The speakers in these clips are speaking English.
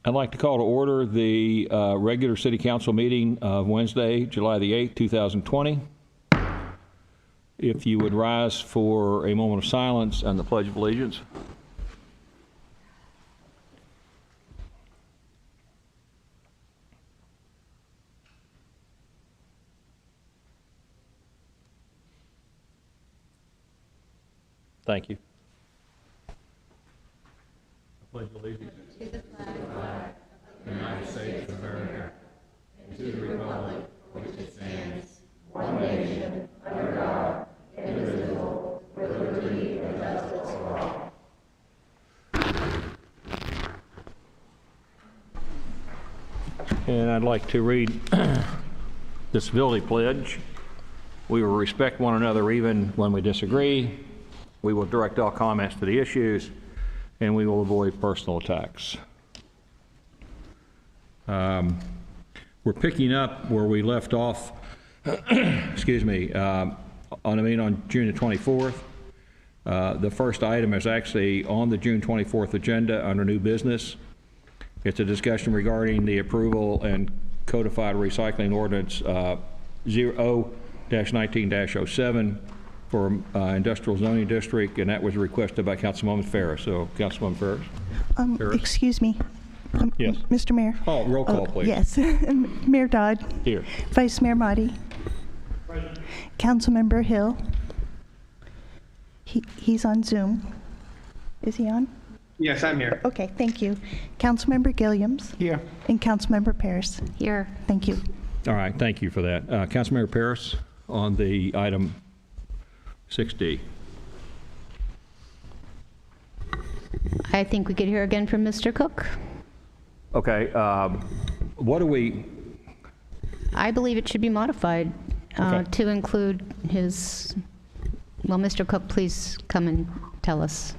I'd like to call to order the regular City Council meeting of Wednesday, July the 8th, 2020. If you would rise for a moment of silence and the Pledge of Allegiance. Thank you. I pledge allegiance to the flag of the United States of America and to the republic for which it stands, one nation, under God, indivisible, with liberty and justice for all. And I'd like to read the civility pledge. We will respect one another even when we disagree. We will direct all comments to the issues, and we will avoid personal attacks. We're picking up where we left off, excuse me, on June the 24th. The first item is actually on the June 24th agenda under new business. It's a discussion regarding the approval and codified recycling ordinance 0-19-07 for industrial zoning district, and that was requested by Councilwoman Ferris. So, Councilwoman Ferris. Excuse me. Yes. Mr. Mayor. Oh, roll call, please. Yes. Mayor Dodd. Here. Vice Mayor Motti. Present. Councilmember Hill. He's on Zoom. Is he on? Yes, I'm here. Okay, thank you. Councilmember Gilliams. Here. And Councilmember Paris. Here. Thank you. All right, thank you for that. Councilmember Paris on the item 6D. I think we could hear again from Mr. Cook. Okay, what do we? I believe it should be modified Okay. to include his, well, Mr. Cook, please come and tell us.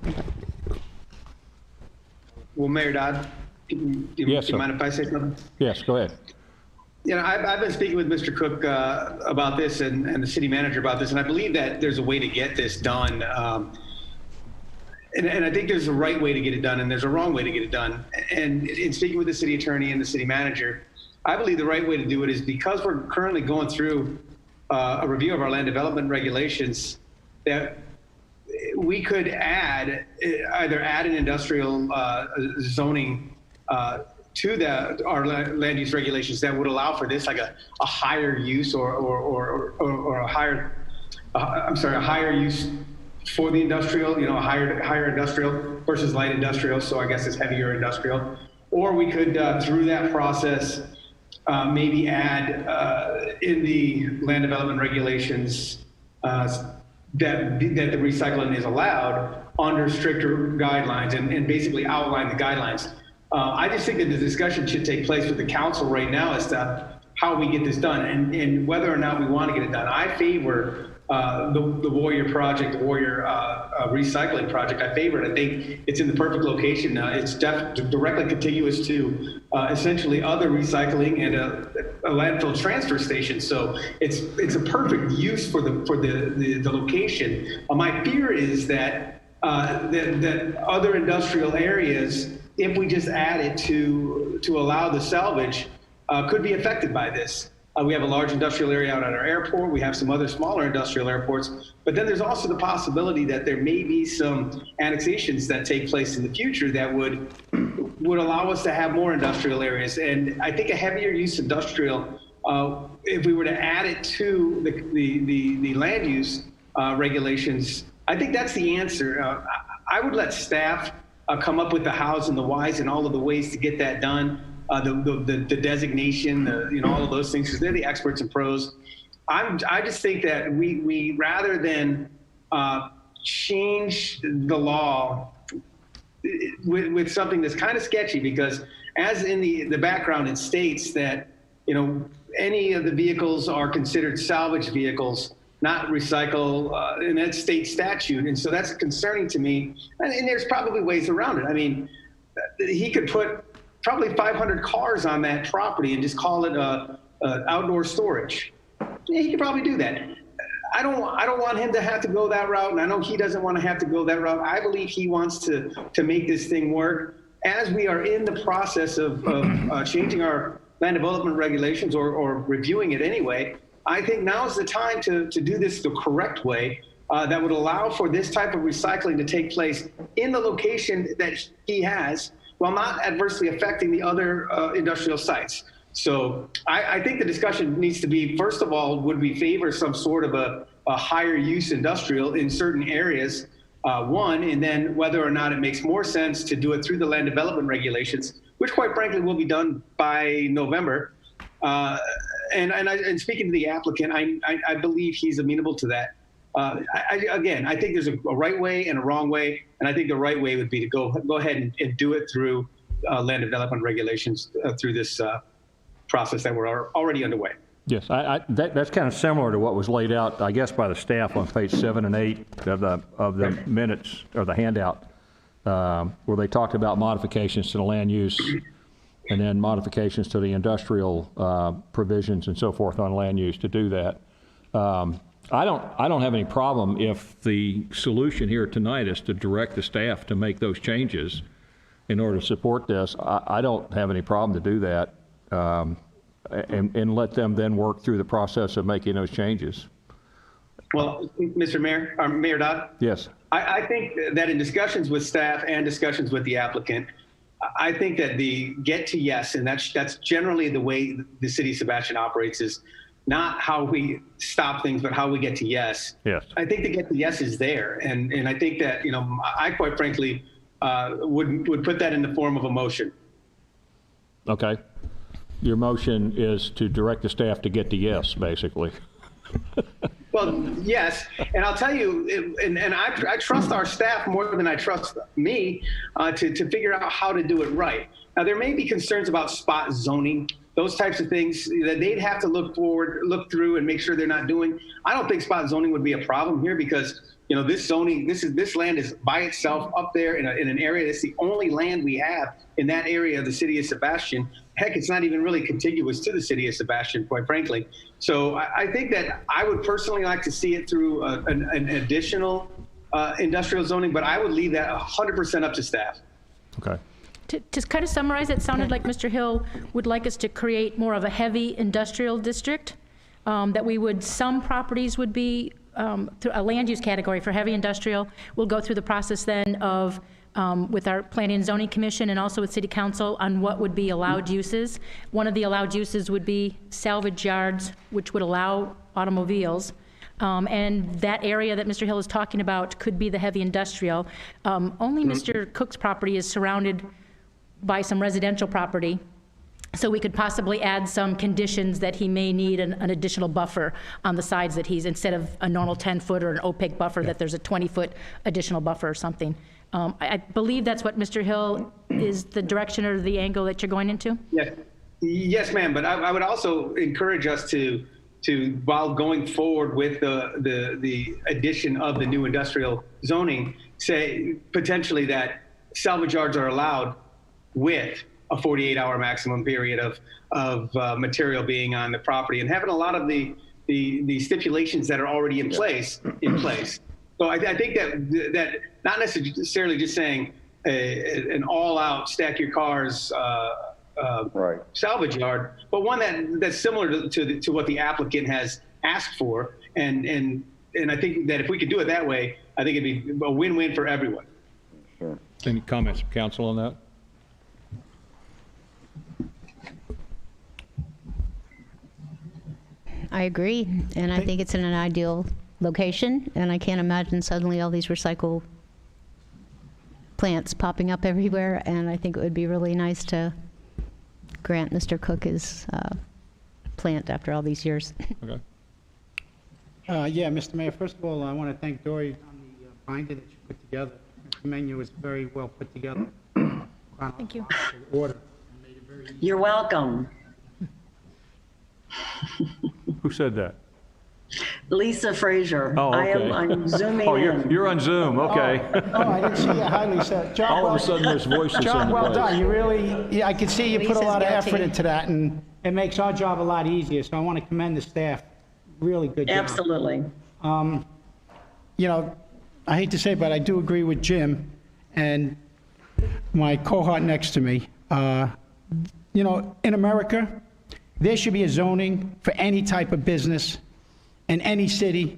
Well, Mayor Dodd, do Yes, sir. you mind if I say something? Yes, go ahead. You know, I've been speaking with Mr. Cook about this and the city manager about this, and I believe that there's a way to get this done. And I think there's a right way to get it done, and there's a wrong way to get it done. And in speaking with the city attorney and the city manager, I believe the right way to do it is, because we're currently going through a review of our land development regulations, that we could either add an industrial zoning to our land use regulations that would allow for this, like a higher use or a higher, a higher use for the industrial, you know, a higher industrial versus light industrial. So I guess it's heavier industrial. Or we could, through that process, maybe add in the land development regulations that the recycling is allowed under stricter guidelines and basically outline the guidelines. I just think that the discussion should take place with the council right now as to how we get this done and whether or not we want to get it done. I favor the Warrior project, the Warrior recycling project. I favor it. I think it's in the perfect location. It's directly contiguous to essentially other recycling and a landfill transfer station. So it's a perfect use for the location. My fear is that that other industrial areas, if we just add it to allow the salvage, could be affected by this. We have a large industrial area out at our airport. We have some other smaller industrial airports. But then there's also the possibility that there may be some annexations that take place in the future that would allow us to have more industrial areas. And I think a heavier use industrial, if we were to add it to the land use regulations, I think that's the answer. I would let staff come up with the hows and the whys and all of the ways to get that done. The designation, all of those things, because they're the experts and pros. I just think that we rather than change the law with something that's kind of sketchy, because as in the background, it states that, any of the vehicles are considered salvage vehicles, not recycle, and that's state statute. And so that's concerning to me. And there's probably ways around it. I mean, he could put probably 500 cars on that property and just call it outdoor storage. Yeah, he could probably do that. I don't want him to have to go that route, and I know he doesn't want to have to go that route. I believe he wants to make this thing work. as we are in the process of changing our land development regulations or reviewing it anyway, I think now is the time to do this the correct way that would allow for this type of recycling to take place in the location that he has, while not adversely affecting the other industrial sites. So I think the discussion needs to be, first of all, would we favor some sort of a higher use industrial in certain areas, one, and then whether or not it makes more sense to do it through the land development regulations, which quite frankly will be done by November. And speaking to the applicant, I believe he's amenable to that. Again, I think there's a right way and a wrong way, and I think the right way would be to go ahead and do it through land development regulations through this process that we're already underway. Yes, that's kind of similar to what was laid out, I guess, by the staff on page 7 and 8 of the minutes, or the handout, where they talked about modifications to the land use and then modifications to the industrial provisions and so forth on land use to do that. I don't have any problem if the solution here tonight is to direct the staff to make those changes in order to support this. I don't have any problem to do that. And let them then work through the process of making those changes. Well, Mr. Mayor, Mayor Dodd? Yes. I think that in discussions with staff and discussions with the applicant, I think that the get to yes, and that's generally the way the city of Sebastian operates, is not how we stop things, but how we get to yes. Yes. I think the get to yes is there. And I think that, I quite frankly would put that in the form of a motion. Okay. Your motion is to direct the staff to get to yes, basically. Well, yes, and I'll tell you, and I trust our staff more than I trust me to figure out how to do it right. Now, there may be concerns about spot zoning, those types of things that they'd have to look through and make sure they're not doing. I don't think spot zoning would be a problem here because, this land is by itself up there in an area that's the only land we have in that area of the city of Sebastian. Heck, it's not even really contiguous to the city of Sebastian, quite frankly. So I think that I would personally like to see it through an additional industrial zoning, but I would leave that 100% up to staff. Okay. To kind of summarize, it sounded like Mr. Hill would like us to create more of a heavy industrial district, that some properties would be through a land use category for heavy industrial. We'll go through the process then of with our Planning and Zoning Commission and also with City Council on what would be allowed uses. One of the allowed uses would be salvage yards, which would allow automobiles. And that area that Mr. Hill is talking about could be the heavy industrial. Only Mr. Cook's property is surrounded by some residential property. So we could possibly add some conditions that he may need an additional buffer on the sides that he's, instead of a normal 10-foot or an opaque buffer, that there's a 20-foot additional buffer or something. I believe that's what Mr. Hill is the direction or the angle that you're going into? Yes, ma'am. But I would also encourage us to while going forward with the addition of the new industrial zoning, say potentially that salvage yards are allowed with a 48-hour maximum period of material being on the property, and having a lot of the stipulations that are already in place. So I think that not necessarily just saying an all-out stack your cars right. salvage yard, but one that's similar to what the applicant has asked for, and I think that if we could do it that way, I think it'd be a win-win for everyone. Sure. Any comments from council on that? I agree, and I think it's in an ideal location, and I can't imagine suddenly all these recycle plants popping up everywhere, and I think it would be really nice to grant Mr. Cook his plant after all these years. Okay. Yeah, Mr. Mayor, first of all, I want to thank Dory on the binder that you put together. The menu was very well put together. Thank you. Order. You're welcome. Who said that? Lisa Frazier. Oh, okay. I'm zooming Oh, in. you're on Zoom, okay. Oh, I didn't see you. Hi, Lisa. John, All of a sudden, there's voices John, in well place. done. You really, yeah, I can see you put a Lisa's lot of guilty. effort into that, and it makes our job a lot easier, so I want to commend the staff. Really good job. Absolutely. You know, I hate to say it, but I do agree with Jim, and my cohort next to me. You know, in America, there should be a zoning for any type of business in any city,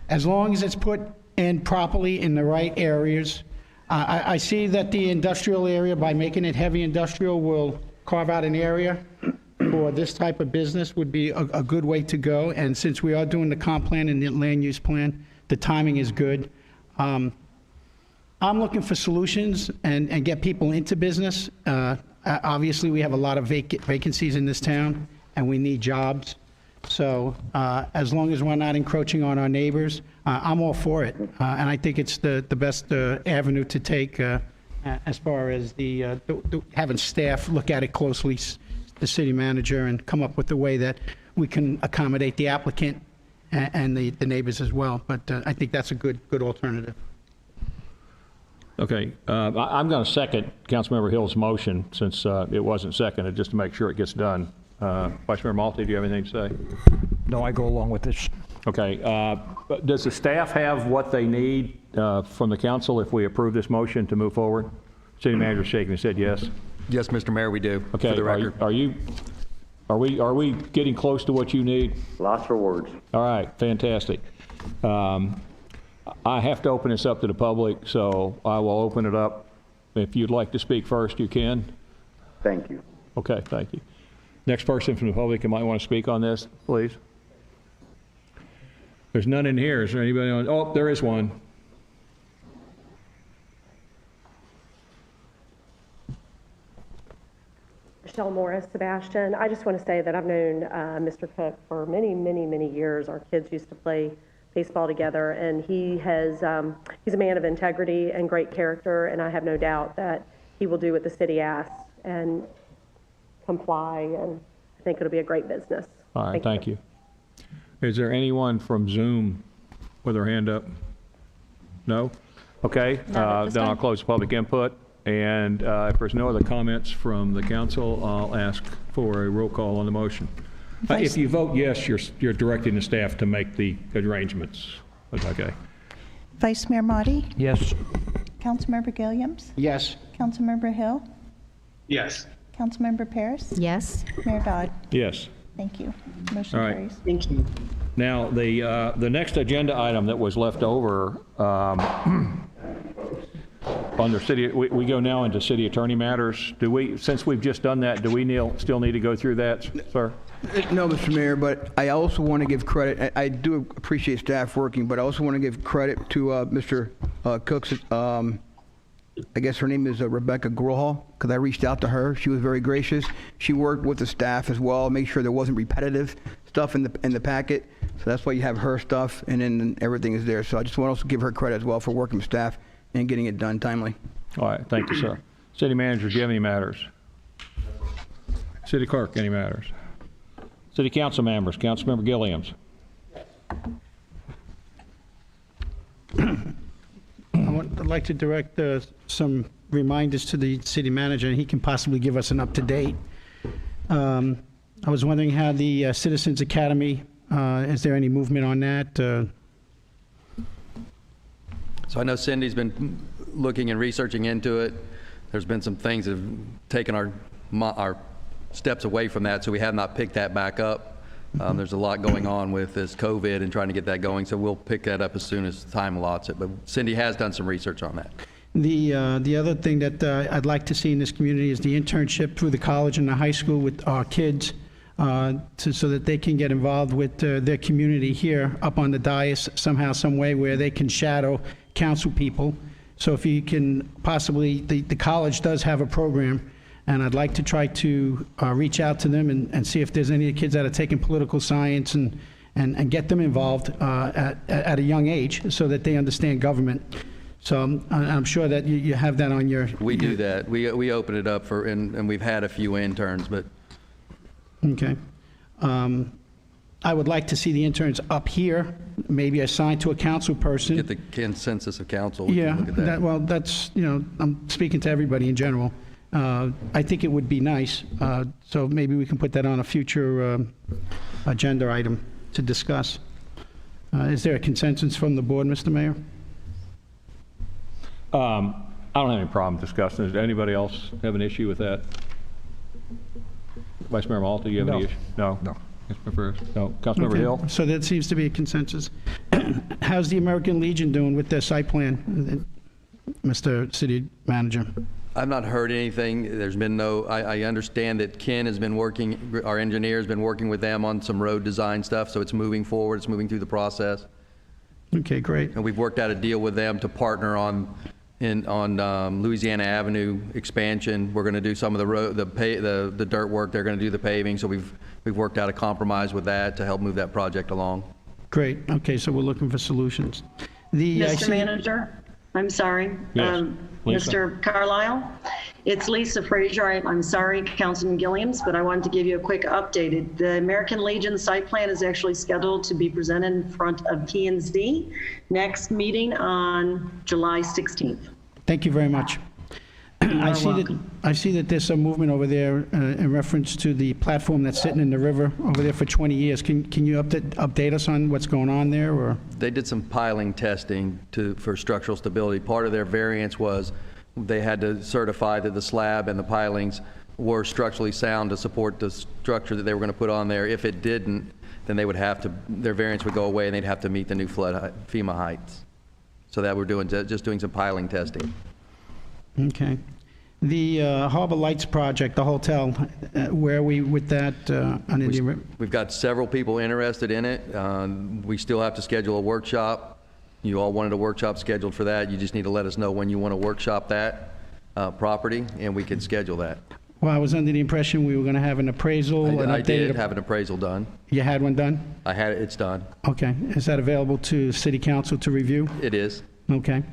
as long as it's put in properly in the right areas. I see that the industrial area, by making it heavy industrial, will carve out an area for this type of business, would be a good way to go. And since we are doing the comp plan and the land use plan, the timing is good. I'm looking for solutions and get people into business. Obviously, we have a lot of vacancies in this town, and we need jobs. So as long as we're not encroaching on our neighbors, I'm all for it. And I think it's the best avenue to take as far as the having staff look at it closely, the city manager, and come up with a way that we can accommodate the applicant and the neighbors as well. But I think that's a good alternative. Okay, I'm going to second Councilmember Hill's motion since it wasn't seconded, just to make sure it gets done. Vice Mayor Malte, do you have anything to say? No, I go along with this. Okay, but does the staff have what they need from the council if we approve this motion to move forward? City manager shaking his head yes. Yes, Mr. Mayor, we do, Okay, for the record. are we getting close to what you need? Lots of words. All right, fantastic. I have to open this up to the public, so I will open it up. If you'd like to speak first, you can. Thank you. Okay, thank you. Next person from the public who might want to speak on this, please. There's none in here. Is there anybody on? Oh, there is one. Michelle Morris, Sebastian. I just want to say that I've known Mr. Cook for many, many, many years. Our kids used to play baseball together, and he's a man of integrity and great character, and I have no doubt that he will do what the city asks and comply, and I think it'll be a great business. All right, thank you. Is there anyone from Zoom with their hand up? No? Okay, then I'll close the public input. And if there's no other comments from the council, I'll ask for a roll call on the motion. If you vote yes, you're directing the staff to make the arrangements. Okay. Vice Mayor Motti? Yes. Councilmember Gilliams? Yes. Councilmember Hill? Yes. Councilmember Paris? Yes. Mayor Dodd? Yes. Thank you. Motion All right. carries. Thank you. Now, the next agenda item that was left over under city, we go now into city attorney matters. Since we've just done that, do we still need to go through that, sir? No, Mr. Mayor, but I also want to give credit. I do appreciate staff working, but I also want to give credit to Mr. Cook's, I guess her name is Rebecca Grohol, because I reached out to her. She was very gracious. She worked with the staff as well, make sure there wasn't repetitive stuff in the packet. So that's why you have her stuff, and then everything is there. So I just want to also give her credit as well for working with staff and getting it done timely. All right, thank you, sir. City manager, do you have any matters? City clerk, any matters? City council members, Councilmember Gilliams. I'd like to direct some reminders to the city manager, and he can possibly give us an up-to-date. I was wondering how the Citizens Academy, is there any movement on that? So I know Cindy's been looking and researching into it. There's been some things that have taken our steps away from that, so we have not picked that back up. There's a lot going on with this COVID and trying to get that going, so we'll pick that up as soon as time allots it. But Cindy has done some research on that. The other thing that I'd like to see in this community is the internship through the college and the high school with our kids, so that they can get involved with their community here up on the dais somehow, some way, where they can shadow council people. So if you can possibly, the college does have a program, and I'd like to try to reach out to them and see if there's any kids that are taking political science and get them involved at a young age so that they understand government. So I'm sure that you have that on your... We do that. We open it up for, and we've had a few interns, but... Okay. I would like to see the interns up here, maybe assigned to a council person. Get the consensus of council. We Yeah, can look at that. well, that's, I'm speaking to everybody in general. I think it would be nice, so maybe we can put that on a future agenda item to discuss. Is there a consensus from the board, Mr. Mayor? I don't have any problem discussing it. Does anybody else have an issue with that? Vice Mayor Malta, do you have any issue? No. No. No. Councilmember Okay, Hill? so that seems to be a consensus. How's the American Legion doing with their site plan, Mr. City Manager? I've not heard anything. There's been no, I understand that Ken has been working, our engineer has been working with them on some road design stuff, so it's moving forward, it's moving through the process. Okay, great. And we've worked out a deal with them to partner on Louisiana Avenue expansion. We're going to do some of the road, the dirt work. They're going to do the paving. So we've worked out a compromise with that to help move that project along. Great. Okay, so we're looking for solutions. I Mr. see- Manager, I'm sorry. Yes, Lisa. Mr. Carlisle, it's Lisa Frazier. I'm sorry, Councilman Gilliams, but I wanted to give you a quick update. The American Legion site plan is actually scheduled to be presented in front of P&Z next meeting on July 16th. Thank you very much. I see that there's some movement over there in reference to the platform that's sitting in the river over there for 20 years. Can you update us on what's going on there, or? They did some piling testing for structural stability. Part of their variance was they had to certify that the slab and the pilings were structurally sound to support the structure that they were going to put on there. If it didn't, then they would have to, their variance would go away and they'd have to meet the new FEMA heights. So that we're just doing some piling testing. Okay. The Harbor Lights project, the hotel, where are we with that on Indian River? We've got several people interested in it. We still have to schedule a workshop. You all wanted a workshop scheduled for that. You just need to let us know when you want to workshop that property, and we can schedule that. Well, I was under the impression we were going to have an appraisal. I did have an appraisal done. You had one done? I had it, it's done. Okay. Is that available to City Council to review? It is. Okay.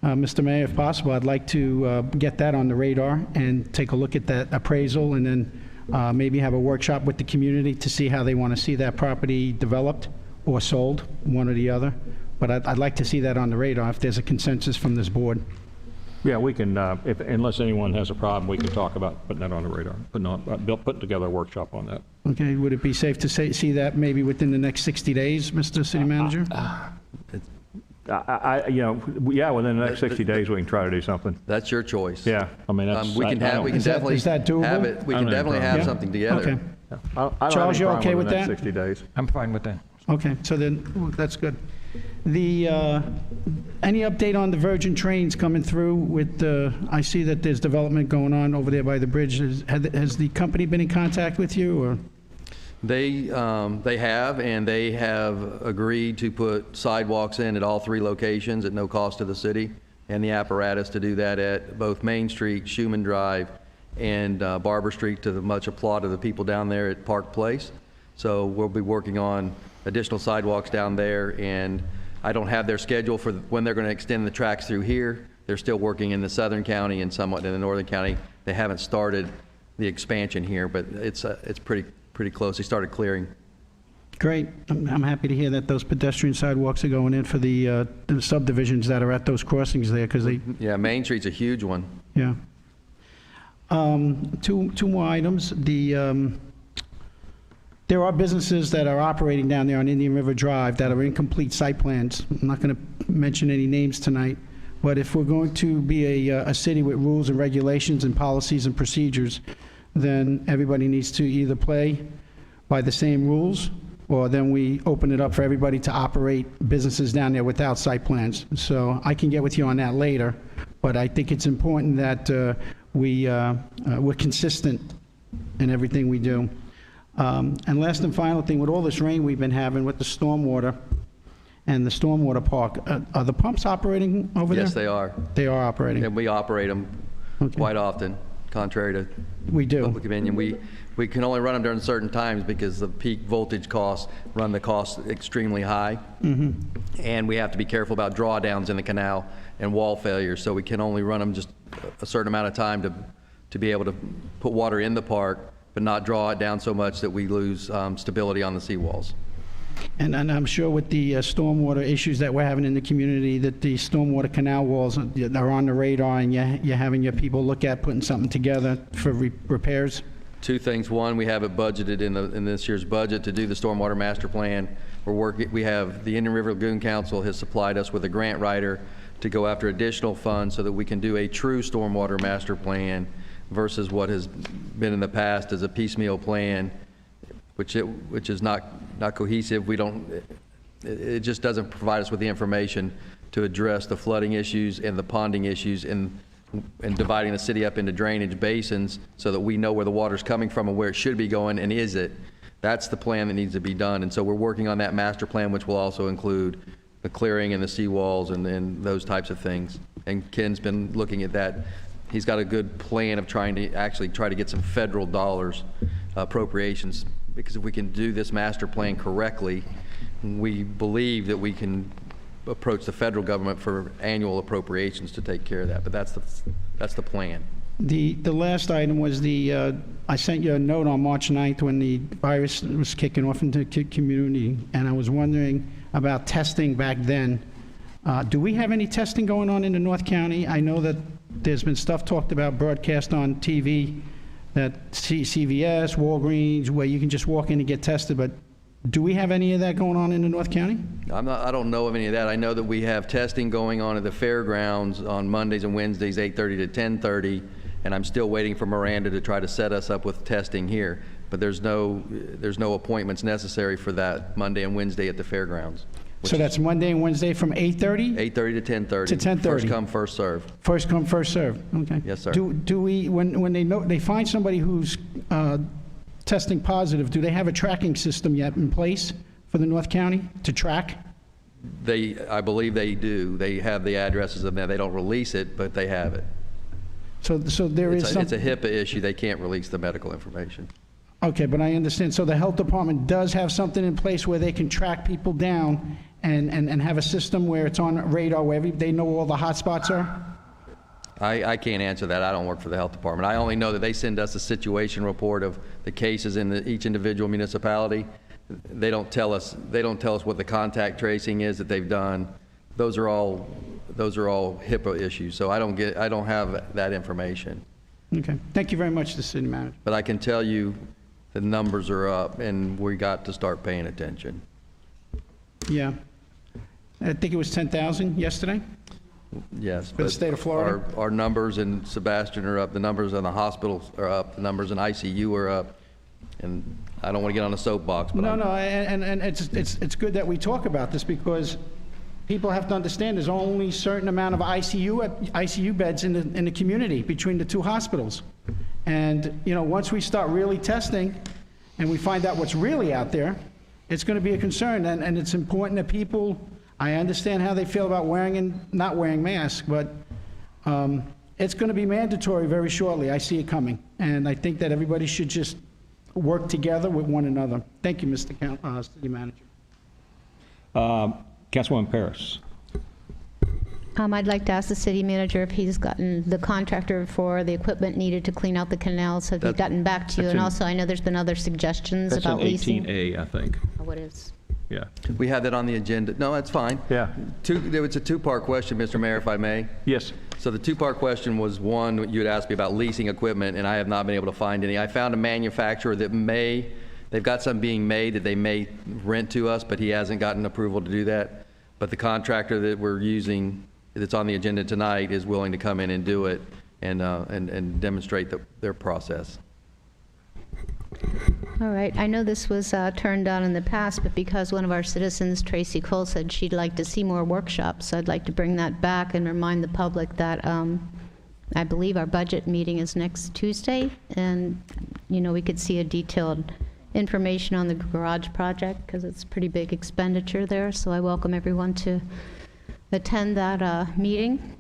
Mr. Mayor, if possible, I'd like to get that on the radar and take a look at that appraisal, and then maybe have a workshop with the community to see how they want to see that property developed or sold, one or the other. But I'd like to see that on the radar if there's a consensus from this board. Yeah, we can, unless anyone has a problem, we can talk about putting that on the radar, putting together a workop on that. Okay, would it be safe to see that maybe within the next 60 days, Mr. City Manager? Yeah, within the next 60 days, we can try to do something. That's your choice. Yeah, I mean, that's. We can Is that doable? have it. We can definitely have Yeah? something together. Okay. I don't have Charles, any you problem okay with within the that? next 60 days. I'm fine with that. Okay, so then, that's good. Any update on the Virgin trains coming through with, I see that there's development going on over there by the bridge. Has the company been in contact with you, or? They have, and they have agreed to put sidewalks in at all 3 locations at no cost to the city, and the apparatus to do that at both Main Street, Schuman Drive, and Barber Street, to the much applaud of the people down there at Park Place. So we'll be working on additional sidewalks down there, and I don't have their schedule for when they're going to extend the tracks through here. They're still working in the southern county and somewhat in the northern county. They haven't started the expansion here, but it's pretty close. They started clearing. Great. I'm happy to hear that those pedestrian sidewalks are going in for the subdivisions that are at those crossings there, because they, Yeah, Main Street's a huge one. yeah. Two more items. There are businesses that are operating down there on Indian River Drive that are incomplete site plans. I'm not going to mention any names tonight, but if we're going to be a city with rules and regulations and policies and procedures, then everybody needs to either play by the same rules, or then we open it up for everybody to operate businesses down there without site plans. So I can get with you on that later, but I think it's important that we're consistent in everything we do. And last and final thing, with all this rain we've been having with the stormwater and the stormwater park, are the pumps operating over there? Yes, they are. They are operating. And we operate them quite often, contrary to We do. public opinion. We can only run them during certain times because the peak voltage costs run the costs extremely high. And we have to be careful about drawdowns in the canal and wall failures, so we can only run them just a certain amount of time to be able to put water in the park, but not draw it down so much that we lose stability on the seawalls. And I'm sure with the stormwater issues that we're having in the community, that the stormwater canal walls are on the radar, and you're having your people look at putting something together for repairs? 2 things. One, we have it budgeted in this year's budget to do the stormwater master plan. We have the Indian River Lagoon Council has supplied us with a grant writer to go after additional funds so that we can do a true stormwater master plan versus what has been in the past as a piecemeal plan, which is not cohesive. It just doesn't provide us with the information to address the flooding issues and the ponding issues and dividing the city up into drainage basins so that we know where the water's coming from and where it should be going, and is it. That's the plan that needs to be done. And so we're working on that master plan, which will also include the clearing and the seawalls and those types of things. And Ken's been looking at that. He's got a good plan of trying to actually try to get some federal dollars appropriations, because if we can do this master plan correctly, we believe that we can approach the federal government for annual appropriations to take care of that. But that's the plan. The last item was I sent you a note on March 9th when the virus was kicking off into the community, and I was wondering about testing back then. Do we have any testing going on in the North County? I know that there's been stuff talked about broadcast on TV, that CVS, Walgreens, where you can just walk in and get tested, but do we have any of that going on in the North County? I don't know of any of that. I know that we have testing going on at the fairgrounds on Mondays and Wednesdays, 8:30 to 10:30, and I'm still waiting for Miranda to try to set us up with testing here. But there's no appointments necessary for that Monday and Wednesday at the fairgrounds. So that's Monday and Wednesday from 8:30? 8:30 to 10:30. To 10:30. First come, first serve. First come, first serve. Okay. Yes, sir. Do we, when they find somebody who's testing positive, do they have a tracking system yet in place for the North County to track? I believe they do. They have the addresses of them. They don't release it, but they have it. So there is some. It's a HIPAA issue. They can't release the medical information. Okay, but I understand. So the health department does have something in place where they can track people down and have a system where it's on radar, where they know where all the hot spots are? I can't answer that. I don't work for the health department. I only know that they send us a situation report of the cases in each individual municipality. They don't tell us what the contact tracing is that they've done. Those are all HIPAA issues. So I don't have that information. Okay. Thank you very much, the city manager. But I can tell you the numbers are up, and we got to start paying attention. Yeah. I think it was 10,000 yesterday. Yes. For the state of Florida? Our numbers in Sebastian are up. The numbers in the hospitals are up. The numbers in ICU are up. And I don't want to get on a soapbox, but No, and it's good that we talk about this, because people have to understand there's only a certain amount of ICU beds in the community between the two hospitals. And, once we start really testing and we find out what's really out there, it's going to be a concern. And it's important that people, I understand how they feel about wearing and not wearing masks, but it's going to be mandatory very shortly. I see it coming. And I think that everybody should just work together with one another. Thank you, Mr. City Manager. Councilwoman Paris. I'd like to ask the city manager if he's gotten the contractor for the equipment needed to clean out the canal, so if he's gotten back to you. And also, I know there's been other suggestions That's about in leasing. 18A, I think. Oh, what is? Yeah. we had that on the agenda. No, that's fine. Yeah. There was a two-part question, Mr. Mayor, if I may. Yes. So the two-part question was, one, you had asked me about leasing equipment, and I have not been able to find any. I found a manufacturer that they've got some being made that they may rent to us, but he hasn't gotten approval to do that. But the contractor that we're using, that's on the agenda tonight, is willing to come in and do it and demonstrate their process. All right. I know this was turned down in the past, but because one of our citizens, Tracy Cole, said she'd like to see more workshops, I'd like to bring that back and remind the public that I believe our budget meeting is next Tuesday, and, we could see a detailed information on the garage project, because it's a pretty big expenditure there, so I welcome everyone to attend that meeting.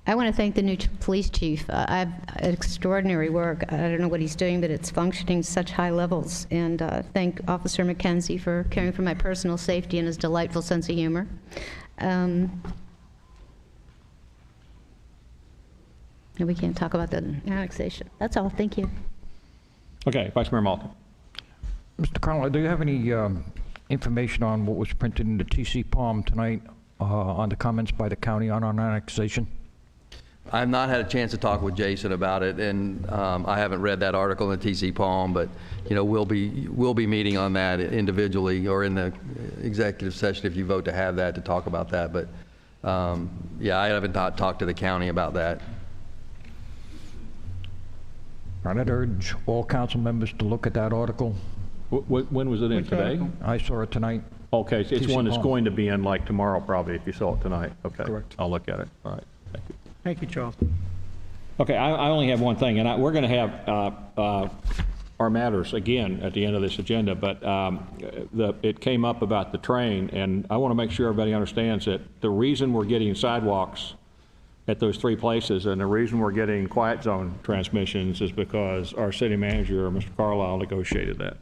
I want to thank the new police chief. I've extraordinary work. I don't know what he's doing, but it's functioning such high levels. And thank Officer McKenzie for caring for my personal safety and his delightful sense of humor. And we can't talk about the annexation. That's all. Thank you. Okay, Vice Mayor Malton. Mr. Connell, do you have any information on what was printed in the TC Palm tonight on the comments by the county on annexation? I've not had a chance to talk with Jason about it, and I haven't read that article in the TC Palm, but, you know, we'll be meeting on that individually or in the executive session if you vote to have that, to talk about that. But, yeah, I haven't talked to the county about that. I'd urge all council members to look at that article. When was it in, today? I saw it tonight. Okay, so it's TC one that's Palm. going to be in like tomorrow probably, if you saw it tonight. Okay. Correct. I'll look at it. All right, thank you. Thank you, Charles. Okay, I only have one thing, and we're going to have our matters again at the end of this agenda, but it came up about the train, and I want to make sure everybody understands that the reason we're getting sidewalks at those 3 places and the reason we're getting quiet zone transmissions is because our city manager, Mr. Carlisle, negotiated that.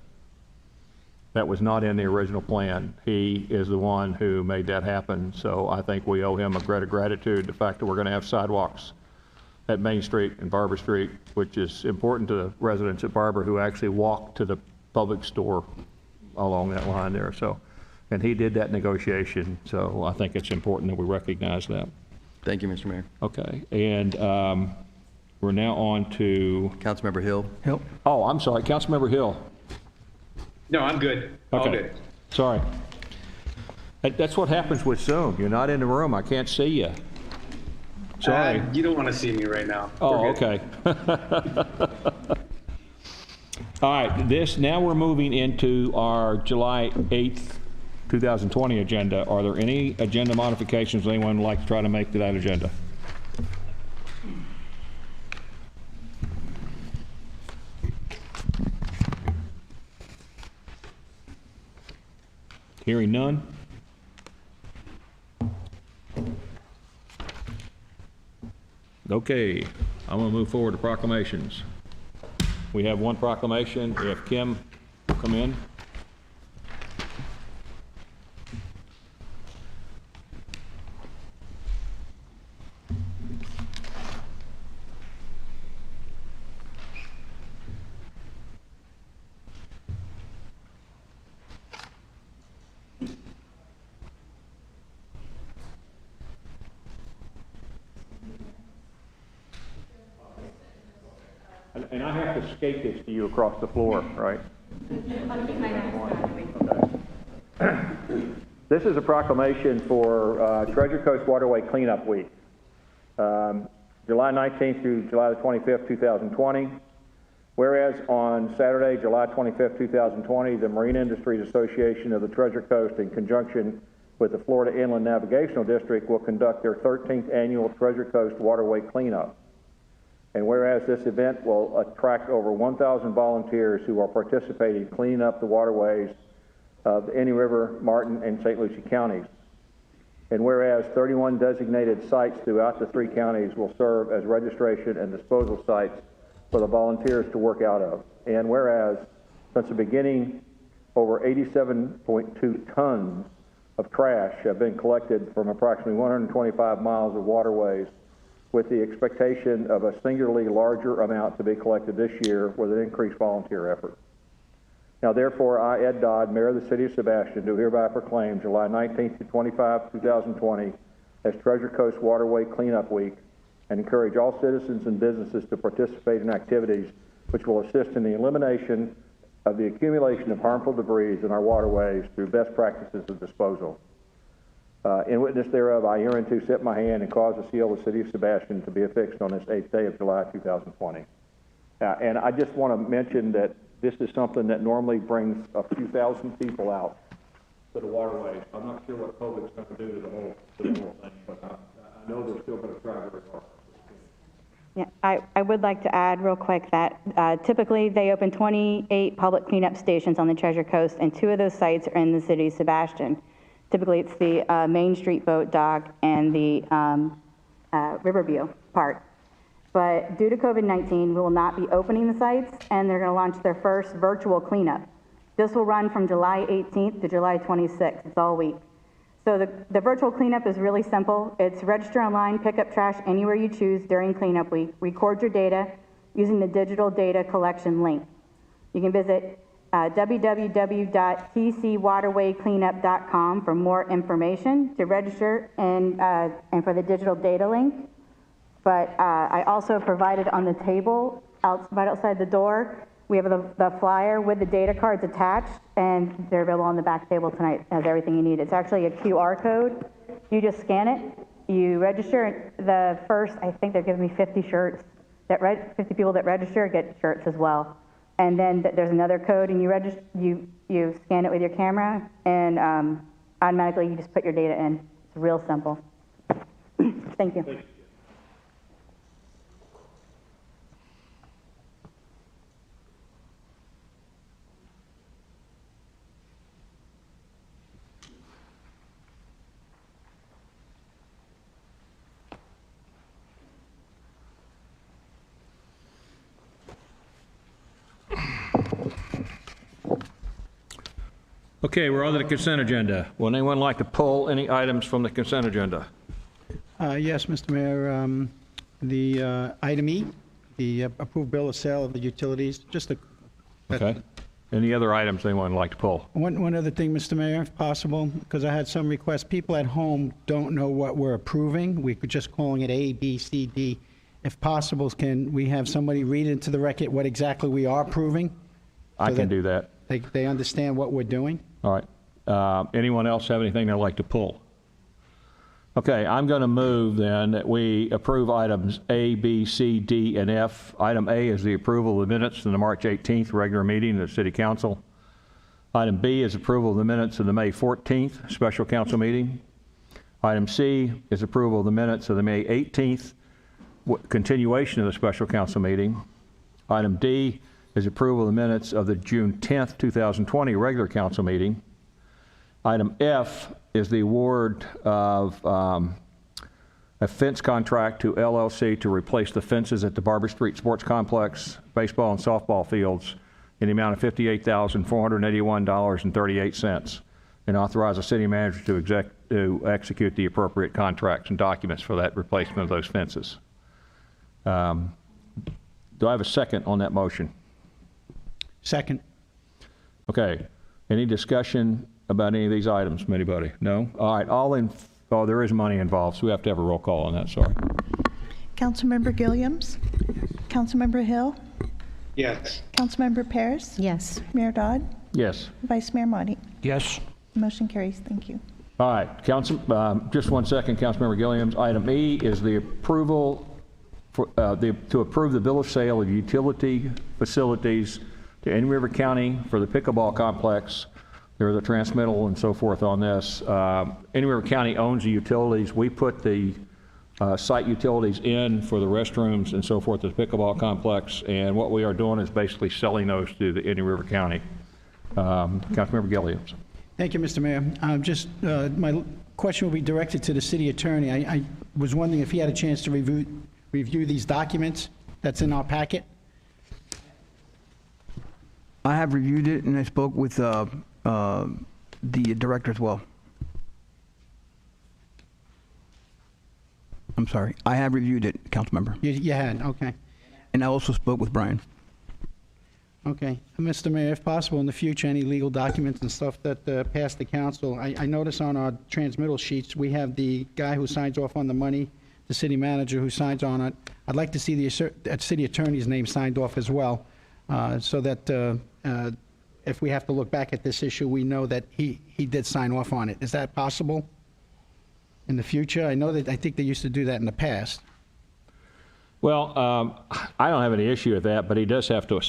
That was not in the original plan. He is the one who made that happen, so I think we owe him a great gratitude, the fact that we're going to have sidewalks at Main Street and Barber Street, which is important to the residents at Barber who actually walk to the public store along that line there. So, and he did that negotiation, so I think it's important that we recognize that. Thank you, Mr. Mayor. Okay, and we're now on to... Councilmember Hill. Oh, I'm sorry, Councilmember Hill. No, I'm good. All Okay, good. sorry. That's what happens with Zoom. You're not in the room. I can't see you. Sorry. You don't want to see me right now. Oh, We're good. okay. All right, now we're moving into our July 8th, 2020 agenda. Are there any agenda modifications anyone would like to try to make to that agenda? Hearing none. Okay, I'm going to move forward to proclamations. We have one proclamation. If Kim will come in. And I have to skate this to you across the floor, right? Okay. This is a proclamation for Treasure Coast Waterway Cleanup Week, July 19th through July the 25th, 2020. Whereas on Saturday, July 25th, 2020, the Marine Industries Association of the Treasure Coast, in conjunction with the Florida Inland Navigational District, will conduct their 13th annual Treasure Coast Waterway Cleanup. And whereas this event will attract over 1,000 volunteers who are participating in cleaning up the waterways of the Any River, Martin, and St. Lucie counties. And whereas 31 designated sites throughout the 3 counties will serve as registration and disposal sites for the volunteers to work out of. And whereas since the beginning, over 87.2 tons of trash have been collected from approximately 125 miles of waterways, with the expectation of a singularly larger amount to be collected this year with an increased volunteer effort. Now therefore, I, Ed Dodd, Mayor of the City of Sebastian, do hereby proclaim July 19th to 25, 2020 as Treasure Coast Waterway Cleanup Week, and encourage all citizens and businesses to participate in activities which will assist in the elimination of the accumulation of harmful debris in our waterways through best practices of disposal. In witness thereof, I hereunto set my hand and cause the seal of the City of Sebastian to be affixed on this 8th day of July 2020. And I just want to mention that this is something that normally brings a few thousand people out to the waterways. I'm not sure what COVID's going to do to the whole thing, but I know they're still going to try very hard. Yeah, I would like to add real quick that typically they open 28 public cleanup stations on the Treasure Coast, and 2 of those sites are in the City of Sebastian. Typically, it's the Main Street Boat Dock and the Riverview part. But due to COVID-19, we will not be opening the sites, and they're going to launch their first virtual cleanup. This will run from July 18th to July 26th. It's all week. So the virtual cleanup is really simple. It's register online, pick up trash anywhere you choose during cleanup week, record your data using the digital data collection link. You can visit www.tcwaterwaycleanup.com for more information to register and for the digital data link. But I also provided on the table, right outside the door, we have the flyer with the data cards attached, and they're available on the back table tonight. It has everything you need. It's actually a QR code. You just scan it, you register. The first, I think they're giving me 50 shirts. 50 people that register get shirts as well. And then there's another code, and you scan it with your camera, and automatically you just put your data in. It's real simple. Thank you. Okay, we're on to the consent agenda. Would anyone like to pull any items from the consent agenda? Yes, Mr. Mayor, the item E, the approved bill of sale of the utilities, just a... Okay. Any other items anyone would like to pull? One other thing, Mr. Mayor, if possible, because I had some requests. People at home don't know what we're approving. We're just calling it A, B, C, D. If possible, can we have somebody read into the record what exactly we are approving? I can do that. They understand what we're doing? All right. Anyone else have anything they'd like to pull? Okay, I'm going to move then that we approve items A, B, C, D, and F. Item A is the approval of the minutes from the March 18th regular meeting of the City Council. Item B is approval of the minutes of the May 14th special council meeting. Item C is approval of the minutes of the May 18th continuation of the special council meeting. Item D is approval of the minutes of the June 10th, 2020 regular council meeting. Item F is the award of a fence contract to LLC to replace the fences at the Barber Street Sports Complex, baseball and softball fields in the amount of $58,481.38, and authorize the city manager to execute the appropriate contracts and documents for that replacement of those fences. Do I have a second on that motion? Second. Okay. Any discussion about any of these items from anybody? No? All right. Oh, there is money involved, so we have to have a roll call on that. Sorry. Councilmember Gilliams? Councilmember Hill? Yes. Councilmember Paris? Yes. Mayor Dodd? Yes. Vice Mayor Motti? Yes. Motion carries. Thank you. All right. Just 1 second, Councilmember Gilliams. Item E is the approval to approve the bill of sale of utility facilities to Indian River County for the pickleball complex. There is a transmittal and so forth on this. Indian River County owns the utilities. We put the site utilities in for the restrooms and so forth at the pickleball complex, and what we are doing is basically selling those to the Indian River County. Councilmember Gilliams. Thank you, Mr. Mayor. My question will be directed to the city attorney. I was wondering if he had a chance to review these documents that's in our packet. I have reviewed it, and I spoke with the director as well. I'm sorry. I have reviewed it, council member. You had, okay. And I also spoke with Brian. Okay. Mr. Mayor, if possible, in the future, any legal documents and stuff that pass the council, I notice on our transmittal sheets, we have the guy who signs off on the money, the city manager who signs on it. I'd like to see the city attorney's name signed off as well, so that if we have to look back at this issue, we know that he did sign off on it. Is that possible in the future? I think they used to do that in the past. Well, I don't have any issue with that, but he does have to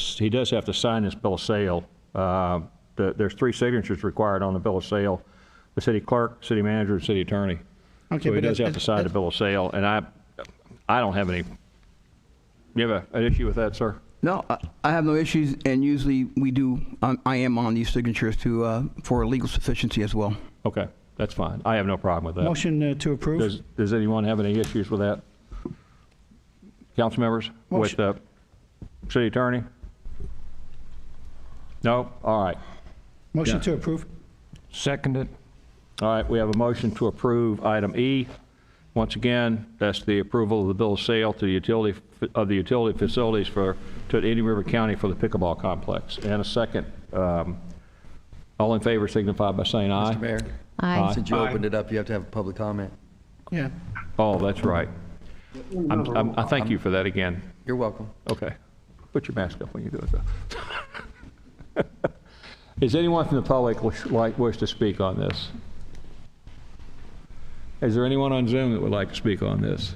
sign this bill of sale. There's 3 signatures required on the bill of sale: the city clerk, city manager, and city attorney. Okay, so he does have to sign the bill of sale, and I don't have any. You have an issue with that, sir? No, I have no issues, and usually we do. I am on these signatures for legal sufficiency as well. Okay, that's fine. I have no problem with that. Motion to approve. Does anyone have any issues with that? Council members? With the city attorney? No? All right. Motion to approve. Seconded. All right, we have a motion to approve item E. Once again, that's the approval of the bill of sale to the utility facilities to Indian River County for the pickleball complex. And a second. All in favor signify by saying aye. Mr. Mayor? Aye. Since you opened it up, you have to have a public comment. Yeah. Oh, that's right. I thank you for that again. You're welcome. Okay. Put your mask up when you do it, though. Is anyone from the public wish to speak on this? Is there anyone on Zoom that would like to speak on this?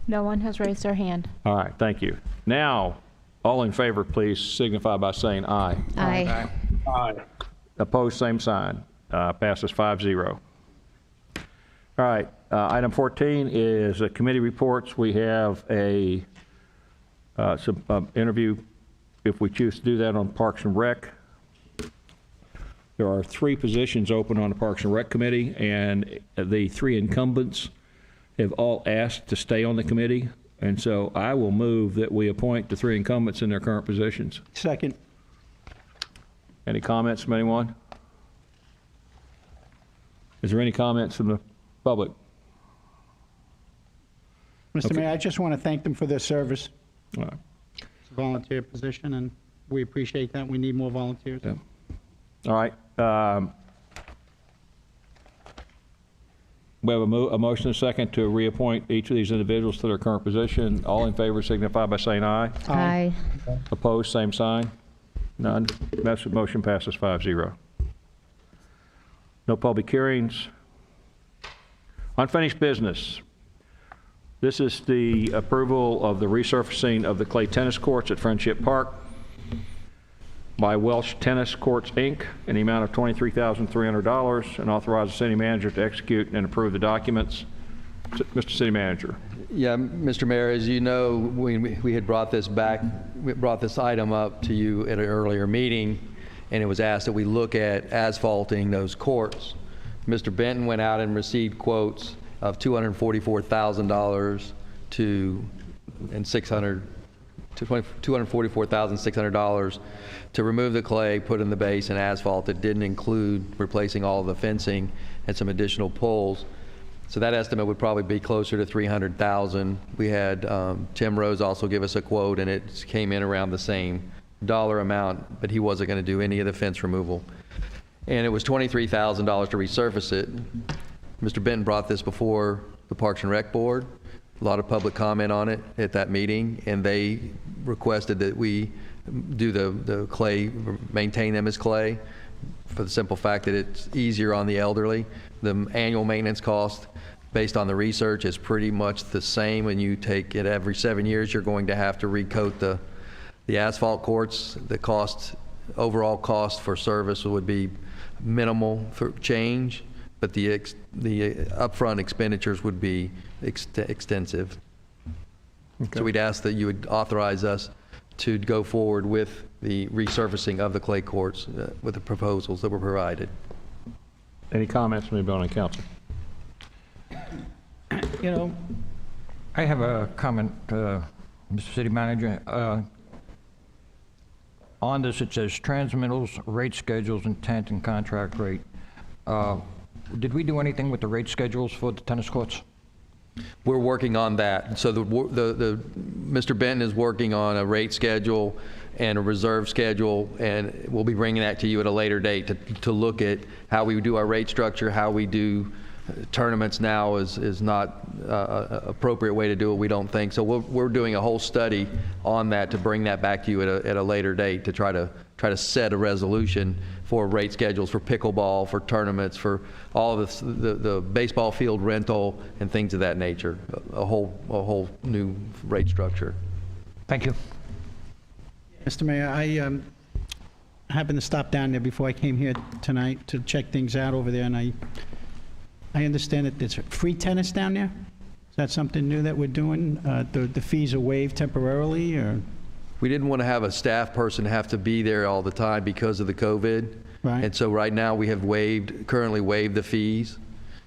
No one has raised their hand. All right, thank you. Now, all in favor, please signify by saying aye. Aye. Aye. Opposed, same sign. Passes 5-0. All right, item 14 is committee reports. We have a some interview, if we choose to do that, on Parks and Rec. There are 3 positions open on the Parks and Rec Committee, and the 3 incumbents have all asked to stay on the committee. And so I will move that we appoint the 3 incumbents in their current positions. Second. Any comments from anyone? Is there any comments from the public? Mr. Mayor, I just want to thank them for their service. All right. It's a volunteer position, and we appreciate that. We need more volunteers. Yeah. All right. We have a motion and a second to reappoint each of these individuals to their current position. All in favor signify by saying aye. Aye. Opposed, same sign. None. Motion passes 5-0. No public hearings. Unfinished business. This is the approval of the resurfacing of the clay tennis courts at Friendship Park by Welsh Tennis Courts, Inc., in the amount of $23,300, and authorize the city manager to execute and approve the documents. Mr. City Manager. Yeah, Mr. Mayor, as you know, we had brought this item up to you at an earlier meeting, and it was asked that we look at asphalting those courts. Mr. Benton went out and received quotes of $244,600 $244,600 to remove the clay, put in the base, and asphalt. It didn't include replacing all of the fencing and some additional poles. So that estimate would probably be closer to $300,000. We had Tim Rose also give us a quote, and it came in around the same dollar amount, but he wasn't going to do any of the fence removal. And it was $23,000 to resurface it. Mr. Benton brought this before the Parks and Rec Board. A lot of public comment on it at that meeting, and they requested that we do the clay, maintain them as clay, for the simple fact that it's easier on the elderly. The annual maintenance cost, based on the research, is pretty much the same. When you take it every 7 years, you're going to have to recoat the asphalt courts. The cost, overall cost for service would be minimal for change, but the upfront expenditures would be extensive. Okay. So we'd ask that you would authorize us to go forward with the resurfacing of the clay courts with the proposals that were provided. Any comments from anybody on council? You know, I have a comment, Mr. City Manager. On this, it says transmittals, rate schedules, intent, and contract rate. Did we do anything with the rate schedules for the tennis courts? We're working on that. So Mr. Benton is working on a rate schedule and a reserve schedule, and we'll be bringing that to you at a later date to look at how we do our rate structure, how we do tournaments now is not an appropriate way to do it, we don't think. So we're doing a whole study on that to bring that back to you at a later date to try to set a resolution for rate schedules for pickleball, for tournaments, for all of the baseball field rental and things of that nature. A whole new rate structure. Thank you. Mr. Mayor, I happened to stop down there before I came here tonight to check things out over there, and I understand that there's free tennis down there. Is that something new that we're doing? The fees are waived temporarily, or? We didn't want to have a staff person have to be there all the time because of the COVID. Right. And so right now we have currently waived the fees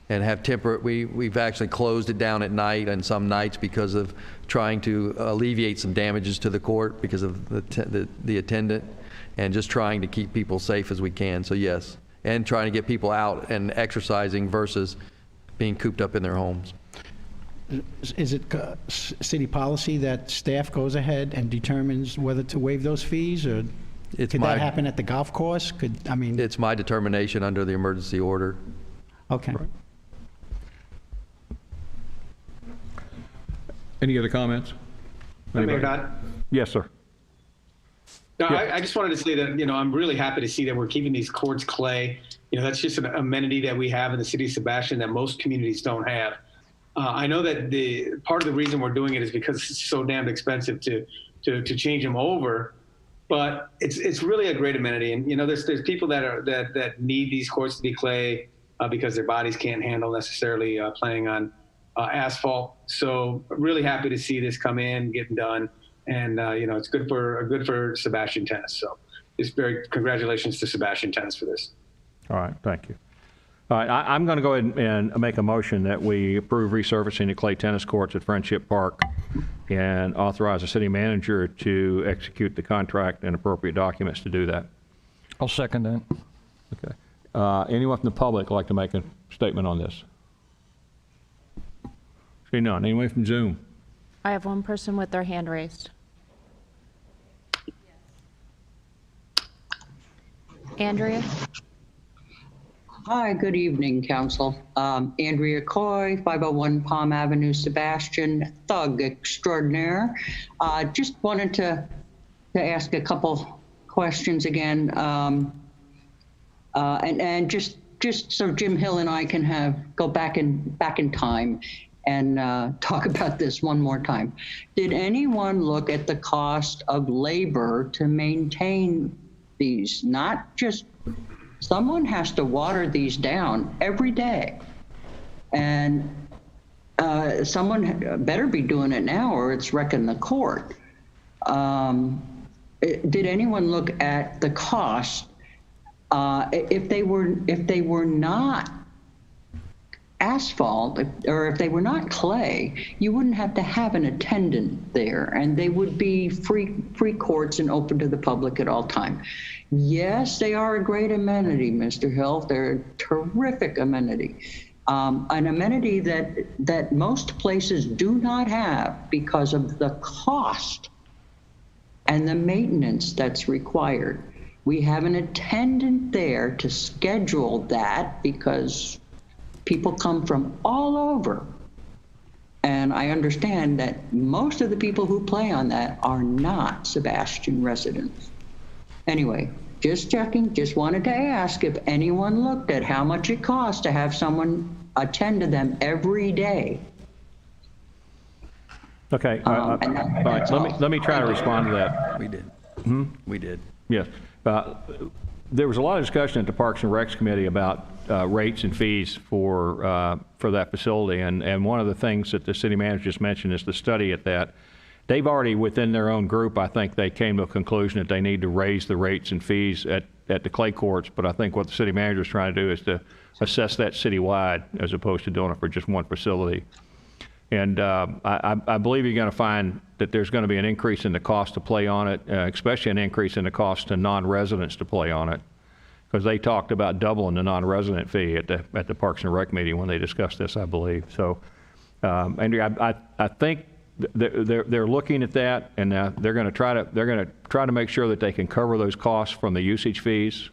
and have we've actually closed it down at night and some nights because of trying to alleviate some damages to the court because of the attendant, and just trying to keep people safe as we can. So yes, and trying to get people out and exercising versus being cooped up in their homes. Is it city policy that staff goes ahead and determines whether to waive those fees, or could that happen at the golf course? It's my determination under the emergency order. Okay. Any other comments? Mayor Anybody? Dodd? Yes, sir. No, Yeah. I just wanted to say that, I'm really happy to see that we're keeping these courts clay. That's just an amenity that we have in the city of Sebastian that most communities don't have. I know that the part of the reason we're doing it is because it's so damn expensive to change them over, but it's really a great amenity. And there's people that need these courts to be clay because their bodies can't handle necessarily playing on asphalt. So really happy to see this come in, getting done. And it's good for Sebastian tennis. So just congratulations to Sebastian tennis for this. All right, thank you. All right, I'm going to go ahead and make a motion that we approve resurfacing the clay tennis courts at Friendship Park and authorize the city manager to execute the contract and appropriate documents to do that. I'll second that. Okay. Anyone from the public like to make a statement on this? See none. Anyone from Zoom? I have one person with their hand raised. Andrea? Hi, good evening, Council. Andrea Coy, 501 Palm Avenue, Sebastian, thug extraordinaire. Just wanted to ask a couple questions again, and just so Jim Hill and I can go back in time and talk about this one more time. Did anyone look at the cost of labor to maintain these? Not just, someone has to water these down every day. And someone better be doing it now or it's wrecking the court. Did anyone look at the cost? If they were not asphalt, or if they were not clay, you wouldn't have to have an attendant there, and they would be free courts and open to the public at all time. Yes, they are a great amenity, Mr. Hill. They're a terrific amenity. An amenity that most places do not have because of the cost and the maintenance that's required. We have an attendant there to schedule that because people come from all over. And I understand that most of the people who play on that are not Sebastian residents. Anyway, just checking, just wanted to ask if anyone looked at how much it costs to have someone attend to them every day. Okay, all right, let me try to respond to that. We did. We did. Yes. There was a lot of discussion at the Parks and Recs Committee about rates and fees for that facility, and one of the things that the city manager just mentioned is the study at that. They've already, within their own group, I think they came to a conclusion that they need to raise the rates and fees at the clay courts, but I think what the city manager is trying to do is to assess that citywide as opposed to doing it for just one facility. And I believe you're going to find that there's going to be an increase in the cost to play on it, especially an increase in the cost to non-residents to play on it, because they talked about doubling the non-resident fee at the Parks and Rec meeting when they discussed this, I believe. So, Andrea, I think they're looking at that, and they're going to try to make sure that they can cover those costs from the usage fees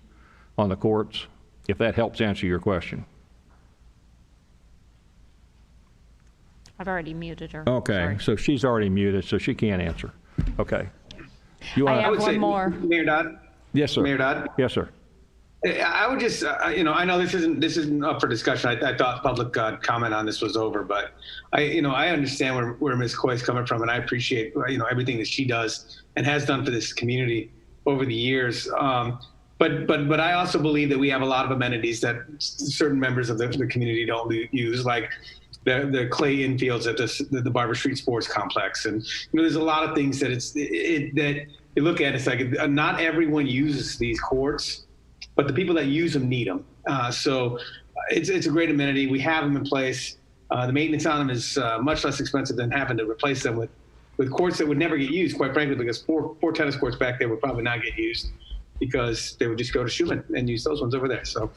on the courts, if that helps answer your question. I've already muted her. Okay, Sorry. so she's already muted, so she can't answer. Okay. I have one more. Mayor Dodd? Yes, sir. Mayor Dodd? Yes, sir. I would just, I know this isn't up for discussion. I thought public comment on this was over, but I understand where Ms. Coy's coming from, and I appreciate, everything that she does and has done for this community over the years. But I also believe that we have a lot of amenities that certain members of the community don't use, like the clay infields at the Barber Street Sports Complex. And, there's a lot of things that that you look at, it's like not everyone uses these courts, but the people that use them need them. So it's a great amenity. We have them in place. The maintenance on them is much less expensive than having to replace them with courts that would never get used, quite frankly, because four tennis courts back there would probably not get used because they would just go to Schumann and use those ones over there. So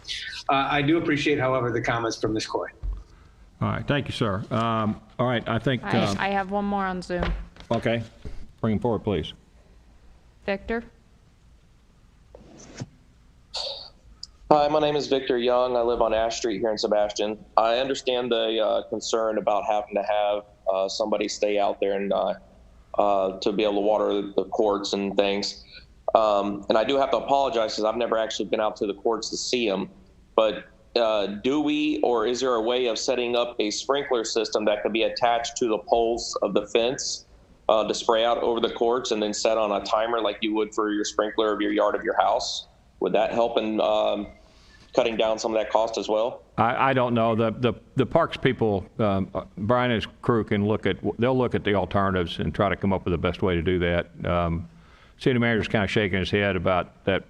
I do appreciate, however, the comments from Ms. Coy. All right, thank you, sir. All right, I think... I have one more on Zoom. Okay, bring him forward, please. Victor? Hi, my name is Victor Young. I live on Ash Street here in Sebastian. I understand the concern about having to have somebody stay out there and to be able to water the courts and things. And I do have to apologize because I've never actually been out to the courts to see them. But do we, or is there a way of setting up a sprinkler system that could be attached to the poles of the fence to spray out over the courts and then set on a timer like you would for your sprinkler of your yard of your house? Would that help in cutting down some of that cost as well? I don't know. The parks people, Brian and his crew they'll look at the alternatives and try to come up with the best way to do that. City manager's kind of shaking his head about that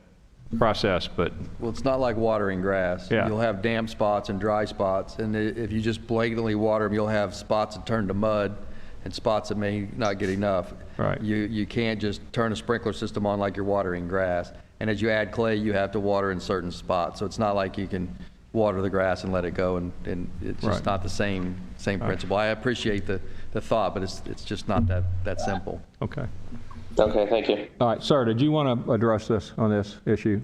process, but. Well, it's not like watering grass. Yeah. You'll have damp spots and dry spots, and if you just blatantly water them, you'll have spots that turn to mud and spots that may not get enough. Right. You can't just turn a sprinkler system on like you're watering grass. And as you add clay, you have to water in certain spots. So it's not like you can water the grass and let it go, and it's just Right. not the same principle. I appreciate the thought, but it's just not that simple. Okay. Okay, thank you. All right, sir, did you want to address this on this issue?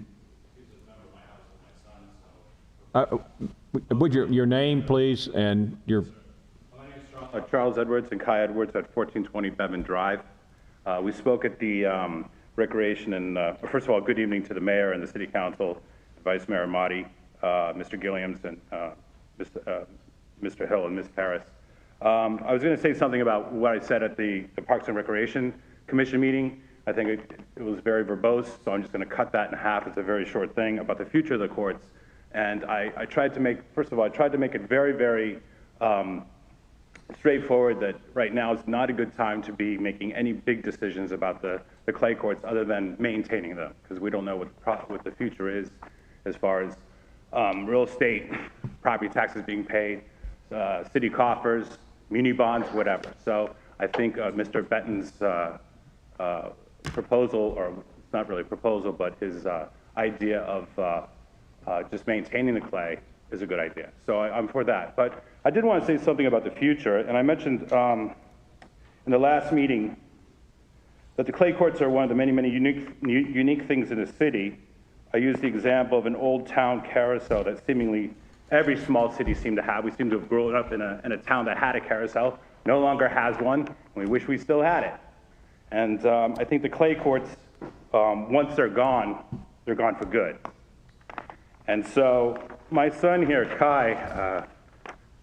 Would your name, please, and your... My name is Charles Edwards and Kai Edwards at 1420 Bevan Drive. We spoke at the Recreation and, first of all, good evening to the mayor and the city council, Vice Mayor Motti, Mr. Gilliams, and Mr. Hill and Ms. Harris. I was going to say something about what I said at the Parks and Recreation Commission meeting. I think it was very verbose, so I'm just going to cut that in half. It's a very short thing about the future of the courts. And I tried to make, first of all, I tried to make it very, very straightforward that right now is not a good time to be making any big decisions about the clay courts other than maintaining them, because we don't know what the future is as far as real estate, property taxes being paid, city coffers, muni bonds, whatever. So I think Mr. Benton's proposal, or it's not really a proposal, but his idea of just maintaining the clay is a good idea. So I'm for that. But I did want to say something about the future, and I mentioned in the last meeting that the clay courts are one of the many, many unique things in the city. I used the example of an old town carousel that seemingly every small city seemed to have. We seem to have grown up in a town that had a carousel, no longer has one, and we wish we still had it. And I think the clay courts, once they're gone for good. And so my son here, Kai,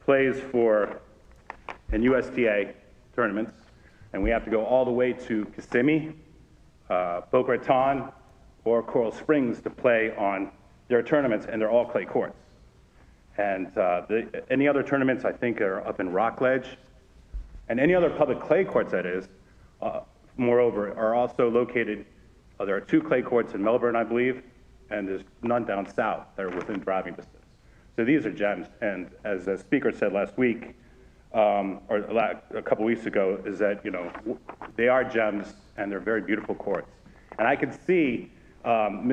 plays in USTA tournaments, and we have to go all the way to Kissimmee, Boca Raton, or Coral Springs to play on their tournaments, and they're all clay courts. And any other tournaments, I think, are up in Rockledge. And any other public clay courts, that is, moreover, are also located, there are 2 clay courts in Melbourne, I believe, and there's none down south that are within driving distance. So these are gems, and as the speaker said last week, or a couple weeks ago, is that, they are gems, and they're very beautiful courts. And I could see I'm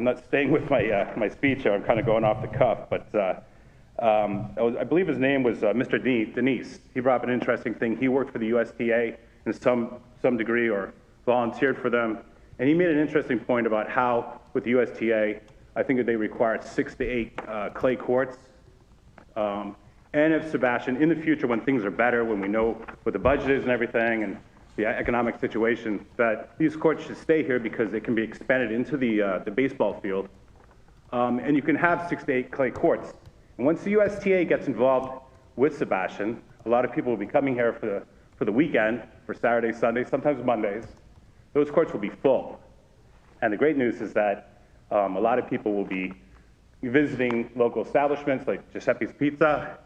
not staying with my speech here, I'm kind of going off the cuff, but I believe his name was Mr. Denise. He brought up an interesting thing. He worked for the USTA in some degree, or volunteered for them, and he made an interesting point about how, with the USTA, I think that they require 6 to 8 clay courts. And if, Sebastian, in the future, when things are better, when we know what the budget is and everything, and the economic situation, that these courts should stay here because they can be expanded into the baseball field. And you can have 6 to 8 clay courts. And once the USTA gets involved with Sebastian, a lot of people will be coming here for the weekend, for Saturday, Sunday, sometimes Mondays. Those courts will be full. And the great news is that a lot of people will be visiting local establishments like Giuseppe's Pizza,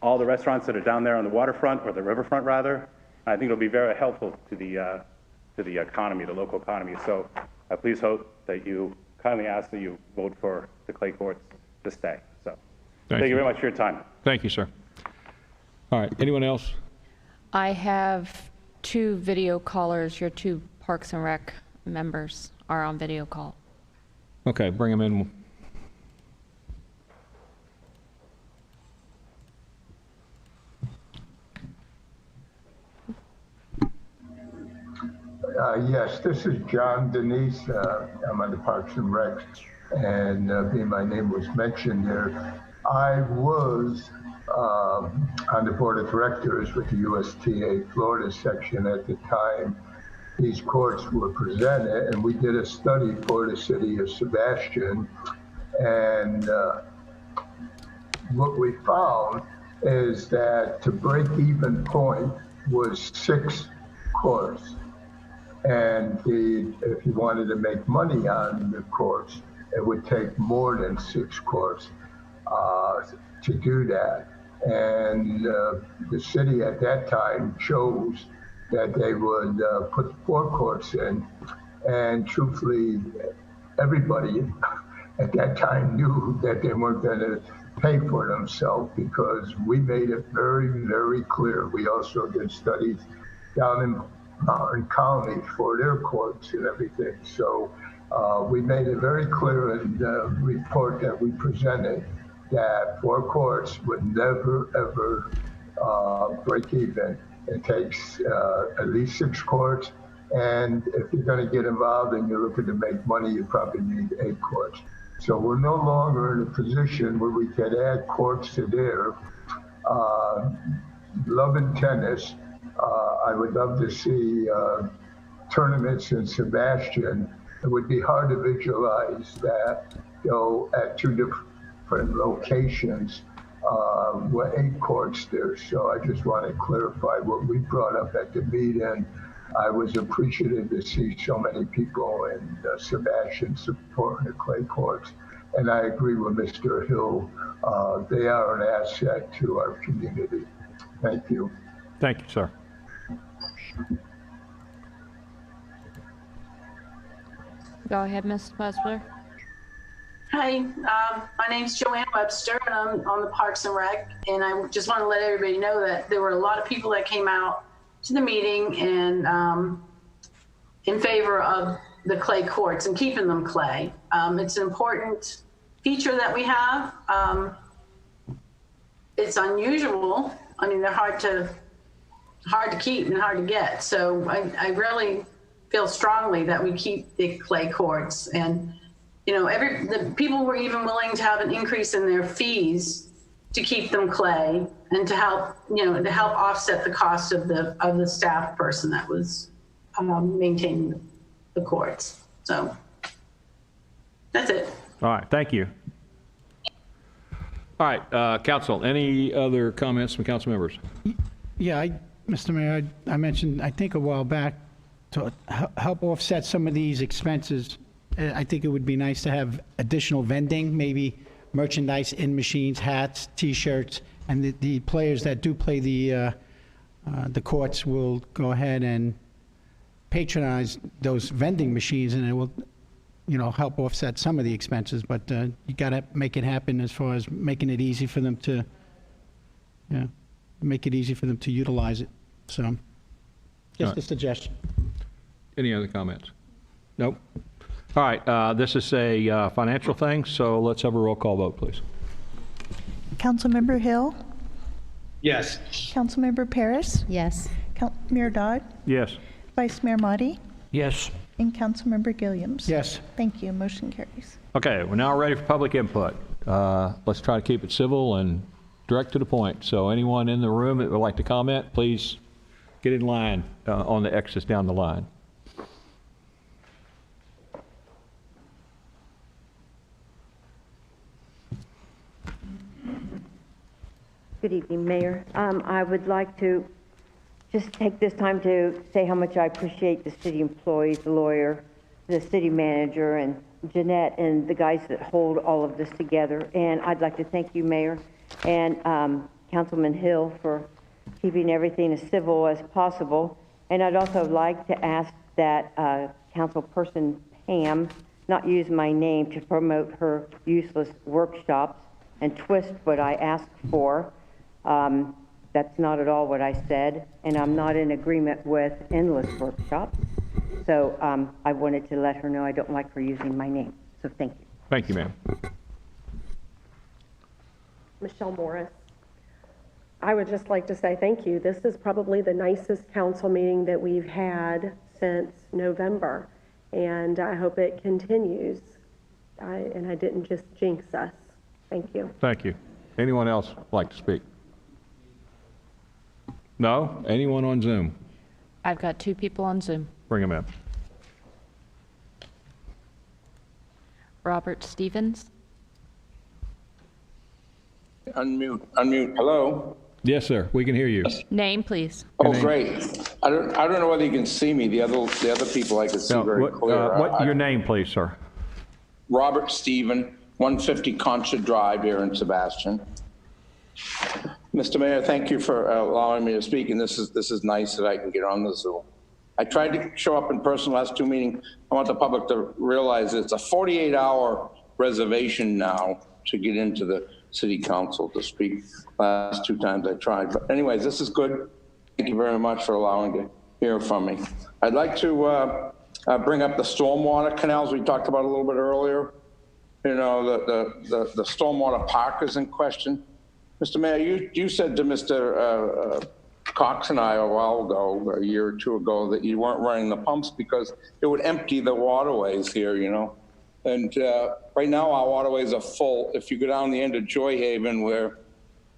all the restaurants that are down there on the waterfront, or the riverfront rather. I think it'll be very helpful to the economy, the local economy. So I please hope that you kindly ask that you vote for the clay courts to stay. So thank you very much for your time. Thank you, sir. All right, anyone else? I have 2 video callers. Your 2 Parks and Rec members are on video call. Okay, bring them in. Yes, this is John Denise. I'm on the Parks and Rec, and being my name was mentioned there, I was on the board of directors with the USTA Florida section at the time these courts were presented, and we did a study for the city of Sebastian, and what we found is that the break-even point was 6 courts. And if you wanted to make money on the courts, it would take more than 6 courts to do that. And the city at that time chose that they would put 4 courts in. And truthfully, everybody at that time knew that they weren't going to pay for themselves because we made it very, very clear. We also did studies down in Mountain County for their courts and everything. So we made it very clear in the report that we presented that 4 courts would never, ever break even. It takes at least 6 courts. And if you're going to get involved and you're looking to make money, you probably need 8 courts. So we're no longer in a position where we can add courts to there. Loving tennis, I would love to see tournaments in Sebastian. It would be hard to visualize that, at 2 different locations with 8 courts there. So I just want to clarify what we brought up at the meeting. I was appreciative to see so many people in Sebastian supporting the clay courts. And I agree with Mr. Hill. They are an asset to our community. Thank you. Thank you, sir. Go ahead, Ms. Busler. Hi, my name's Joanne Webster, and I'm on the Parks and Rec. And I just want to let everybody know that there were a lot of people that came out to the meeting and in favor of the clay courts and keeping them clay. It's an important feature that we have. It's unusual. I mean, they're hard to keep and hard to get. So I really feel strongly that we keep the clay courts. And the people were even willing to have an increase in their fees to keep them clay and to help offset the cost of the staff person that was maintaining the courts. So that's it. All right, thank you. All right, council, any other comments from council members? Yeah, Mr. Mayor, I mentioned, I think a while back, to help offset some of these expenses, I think it would be nice to have additional vending, maybe merchandise in machines, hats, T-shirts, and the players that do play the courts will go ahead and patronize those vending machines, and it will, help offset some of the expenses. But you got to make it happen as far as making it easy for them to, utilize it. So, just a suggestion. Any other comments? Nope. All right, this is a financial thing, so let's have a roll call vote, please. Councilmember Hill? Yes. Councilmember Paris? Yes. Mayor Dodd? Yes. Vice Mayor Motti? Yes. And Councilmember Gilliams? Yes. Thank you. Motion carries. Okay, we're now ready for public input. Let's try to keep it civil and direct to the point. So anyone in the room that would like to comment, please get in line on the exits down the line. Good evening, Mayor. I would like to just take this time to say how much I appreciate the city employees, the lawyer, the city manager, and Jeanette, and the guys that hold all of this together. And I'd like to thank you, Mayor, and Councilman Hill for keeping everything as civil as possible. And I'd also like to ask that Councilperson Pam not use my name to promote her useless workshops and twist what I asked for. That's not at all what I said, and I'm not in agreement with endless workshops. So I wanted to let her know I don't like her using my name. So thank you. Thank you, ma'am. Michelle Morris. I would just like to say thank you. This is probably the nicest council meeting that we've had since November, and I hope it continues. And I didn't just jinx us. Thank you. Thank you. Anyone else like to speak? No? Anyone on Zoom? I've got 2 people on Zoom. Bring them in. Robert Stevens. Unmute. Hello? Yes, sir. We can hear you. Name, please. Oh, great. I don't know whether you can see me. The other people I can see very clear. Your name, please, sir? Robert Steven, 150 Concha Drive here in Sebastian. Mr. Mayor, thank you for allowing me to speak, and this is nice that I can get on the Zoom. I tried to show up in person last 2 meetings. I want the public to realize it's a 48-hour reservation now to get into the city council to speak. Last 2 times I tried. But anyways, this is good. Thank you very much for allowing to hear from me. I'd like to bring up the stormwater canals we talked about a little bit earlier. You know, the stormwater park is in question. Mr. Mayor, you said to Mr. Cox and I a while ago, a year or 2 ago, that you weren't running the pumps because it would empty the waterways here, you know. And right now our waterways are full. If you go down the end of Joy Haven where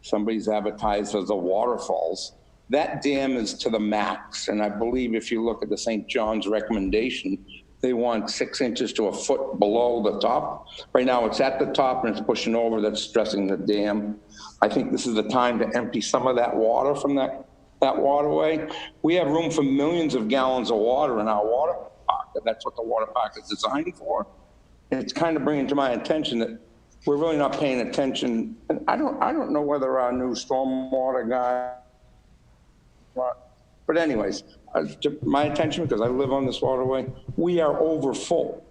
somebody's advertised as the waterfalls, that dam is to the max. And I believe if you look at the St. John's recommendation, they want 6 inches to a foot below the top. Right now it's at the top and it's pushing over, that's stressing the dam. I think this is the time to empty some of that water from that waterway. We have room for millions of gallons of water in our water park, and that's what the water park is designed for. And it's kind of bringing to my attention that we're really not paying attention. And I don't know whether our new stormwater guy, but anyways, to my attention, because I live on this waterway, we are over full.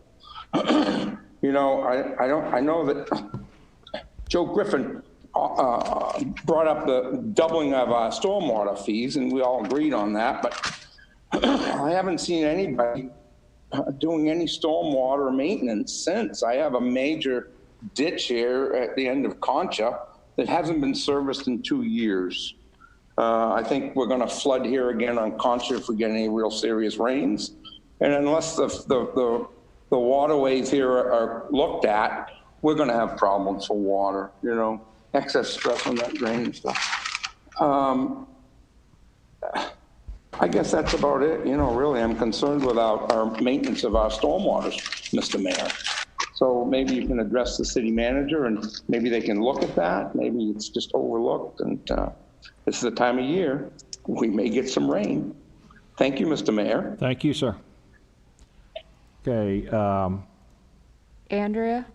You know, I know that Joe Griffin brought up the doubling of our stormwater fees, and we all agreed on that, but I haven't seen anybody doing any stormwater maintenance since. I have a major ditch here at the end of Concha that hasn't been serviced in 2 years. I think we're going to flood here again on Concha if we get any real serious rains. And unless the waterways here are looked at, we're going to have problems for water, you know, excess stress on that drainage stuff. I guess that's about it. You know, really, I'm concerned with our maintenance of our stormwaters, Mr. Mayor. So maybe you can address the city manager and maybe they can look at that. Maybe it's just overlooked, and this is the time of year we may get some rain. Thank you, Mr. Mayor. Thank you, sir. Okay. Andrea?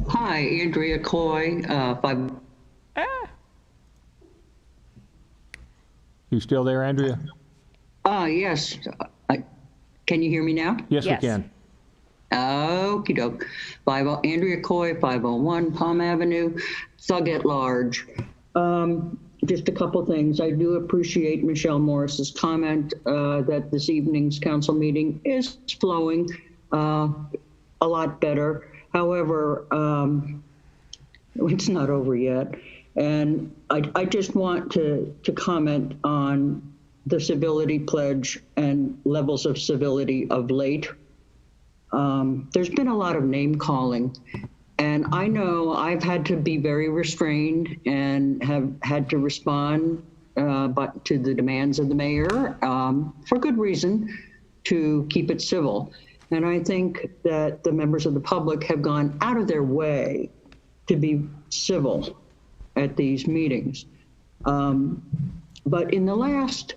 Hi, Andrea Coy, You still there, Andrea? Yes. Can you hear me now? Yes, we can. Okie doke. Andrea Coy, 501 Palm Avenue, Sug at Large. Just a couple things. I do appreciate Michelle Morris's comment that this evening's council meeting is flowing a lot better. However, it's not over yet. And I just want to comment on the civility pledge and levels of civility of late. There's been a lot of name calling, and I know I've had to be very restrained and have had to respond but to the demands of the mayor for good reason to keep it civil. And I think that the members of the public have gone out of their way to be civil at these meetings. But in the last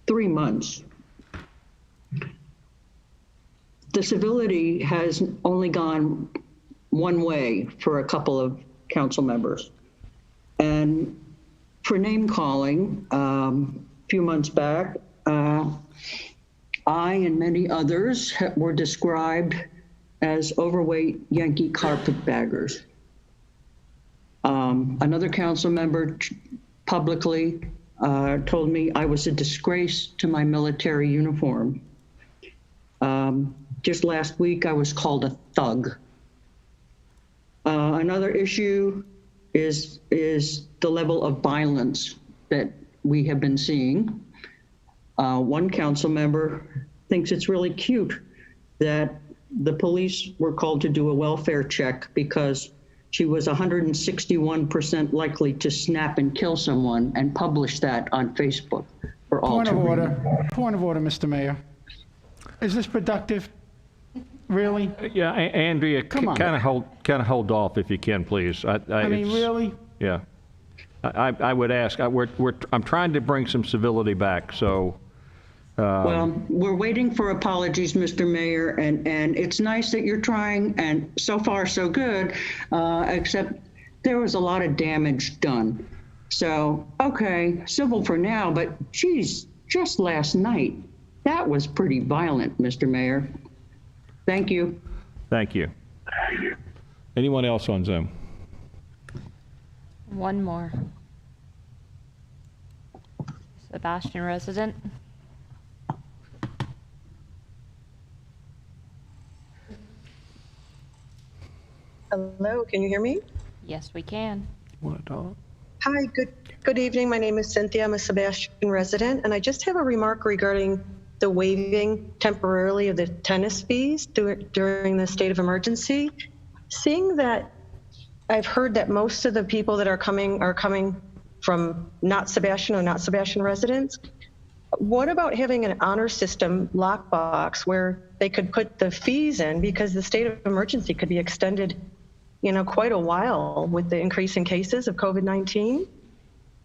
3 months, the civility has only gone one way for a couple of council members. And for name calling, a few months back, I and many others were described as overweight Yankee carpetbaggers. Another council member publicly told me I was a disgrace to my military uniform. Just last week, I was called a thug. Another issue is the level of violence that we have been seeing. One council member thinks it's really cute that the police were called to do a welfare check because she was 161% likely to snap and kill someone and publish that on Facebook for all Point to of read. order. Point of order, Mr. Mayor. Is this productive? Really? Yeah, Andrea, Come on. kind of hold off if you can, please. I mean, it's- really? Yeah. I would ask, I'm trying to bring some civility back, so. Well, we're waiting for apologies, Mr. Mayor, and it's nice that you're trying, and so far so good, except there was a lot of damage done. So, okay, civil for now, but geez, just last night, that was pretty violent, Mr. Mayor. Thank you. Thank you. Anyone else on Zoom? One more. Sebastian resident. Hello, can you hear me? Yes, we can. Want to talk? Hi, good evening. My name is Cynthia. I'm a Sebastian resident, and I just have a remark regarding the waiving temporarily of the tennis fees during the state of emergency. Seeing that I've heard that most of the people that are coming from not Sebastian or not Sebastian residents, what about having an honor system lockbox where they could put the fees in, because the state of emergency could be extended, quite a while with the increase in cases of COVID-19,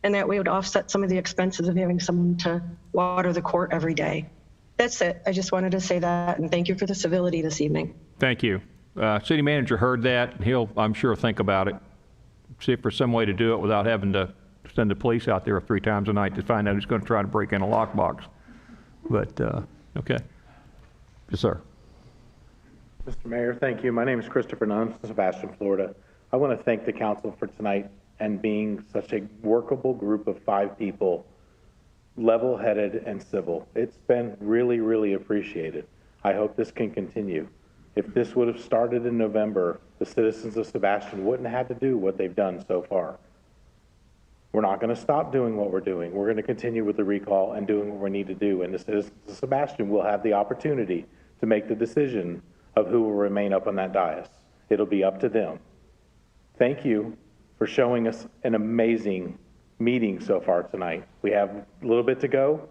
and that way would offset some of the expenses of having someone to water the court every day. That's it. I just wanted to say that, and thank you for the civility this evening. Thank you. City manager heard that. He'll, I'm sure, think about it. See if there's some way to do it without having to send the police out there 3 times a night to find out who's going to try to break in a lockbox. But, okay. Yes, sir. Mr. Mayor, thank you. My name is Christopher Nunn from Sebastian, Florida. I want to thank the council for tonight and being such a workable group of 5 people, level-headed and civil. It's been really, really appreciated. I hope this can continue. If this would have started in November, the citizens of Sebastian wouldn't have had to do what they've done so far. We're not going to stop doing what we're doing. We're going to continue with the recall and doing what we need to do. And the citizens of Sebastian will have the opportunity to make the decision of who will remain up on that dais. It'll be up to them. Thank you for showing us an amazing meeting so far tonight. We have a little bit to go.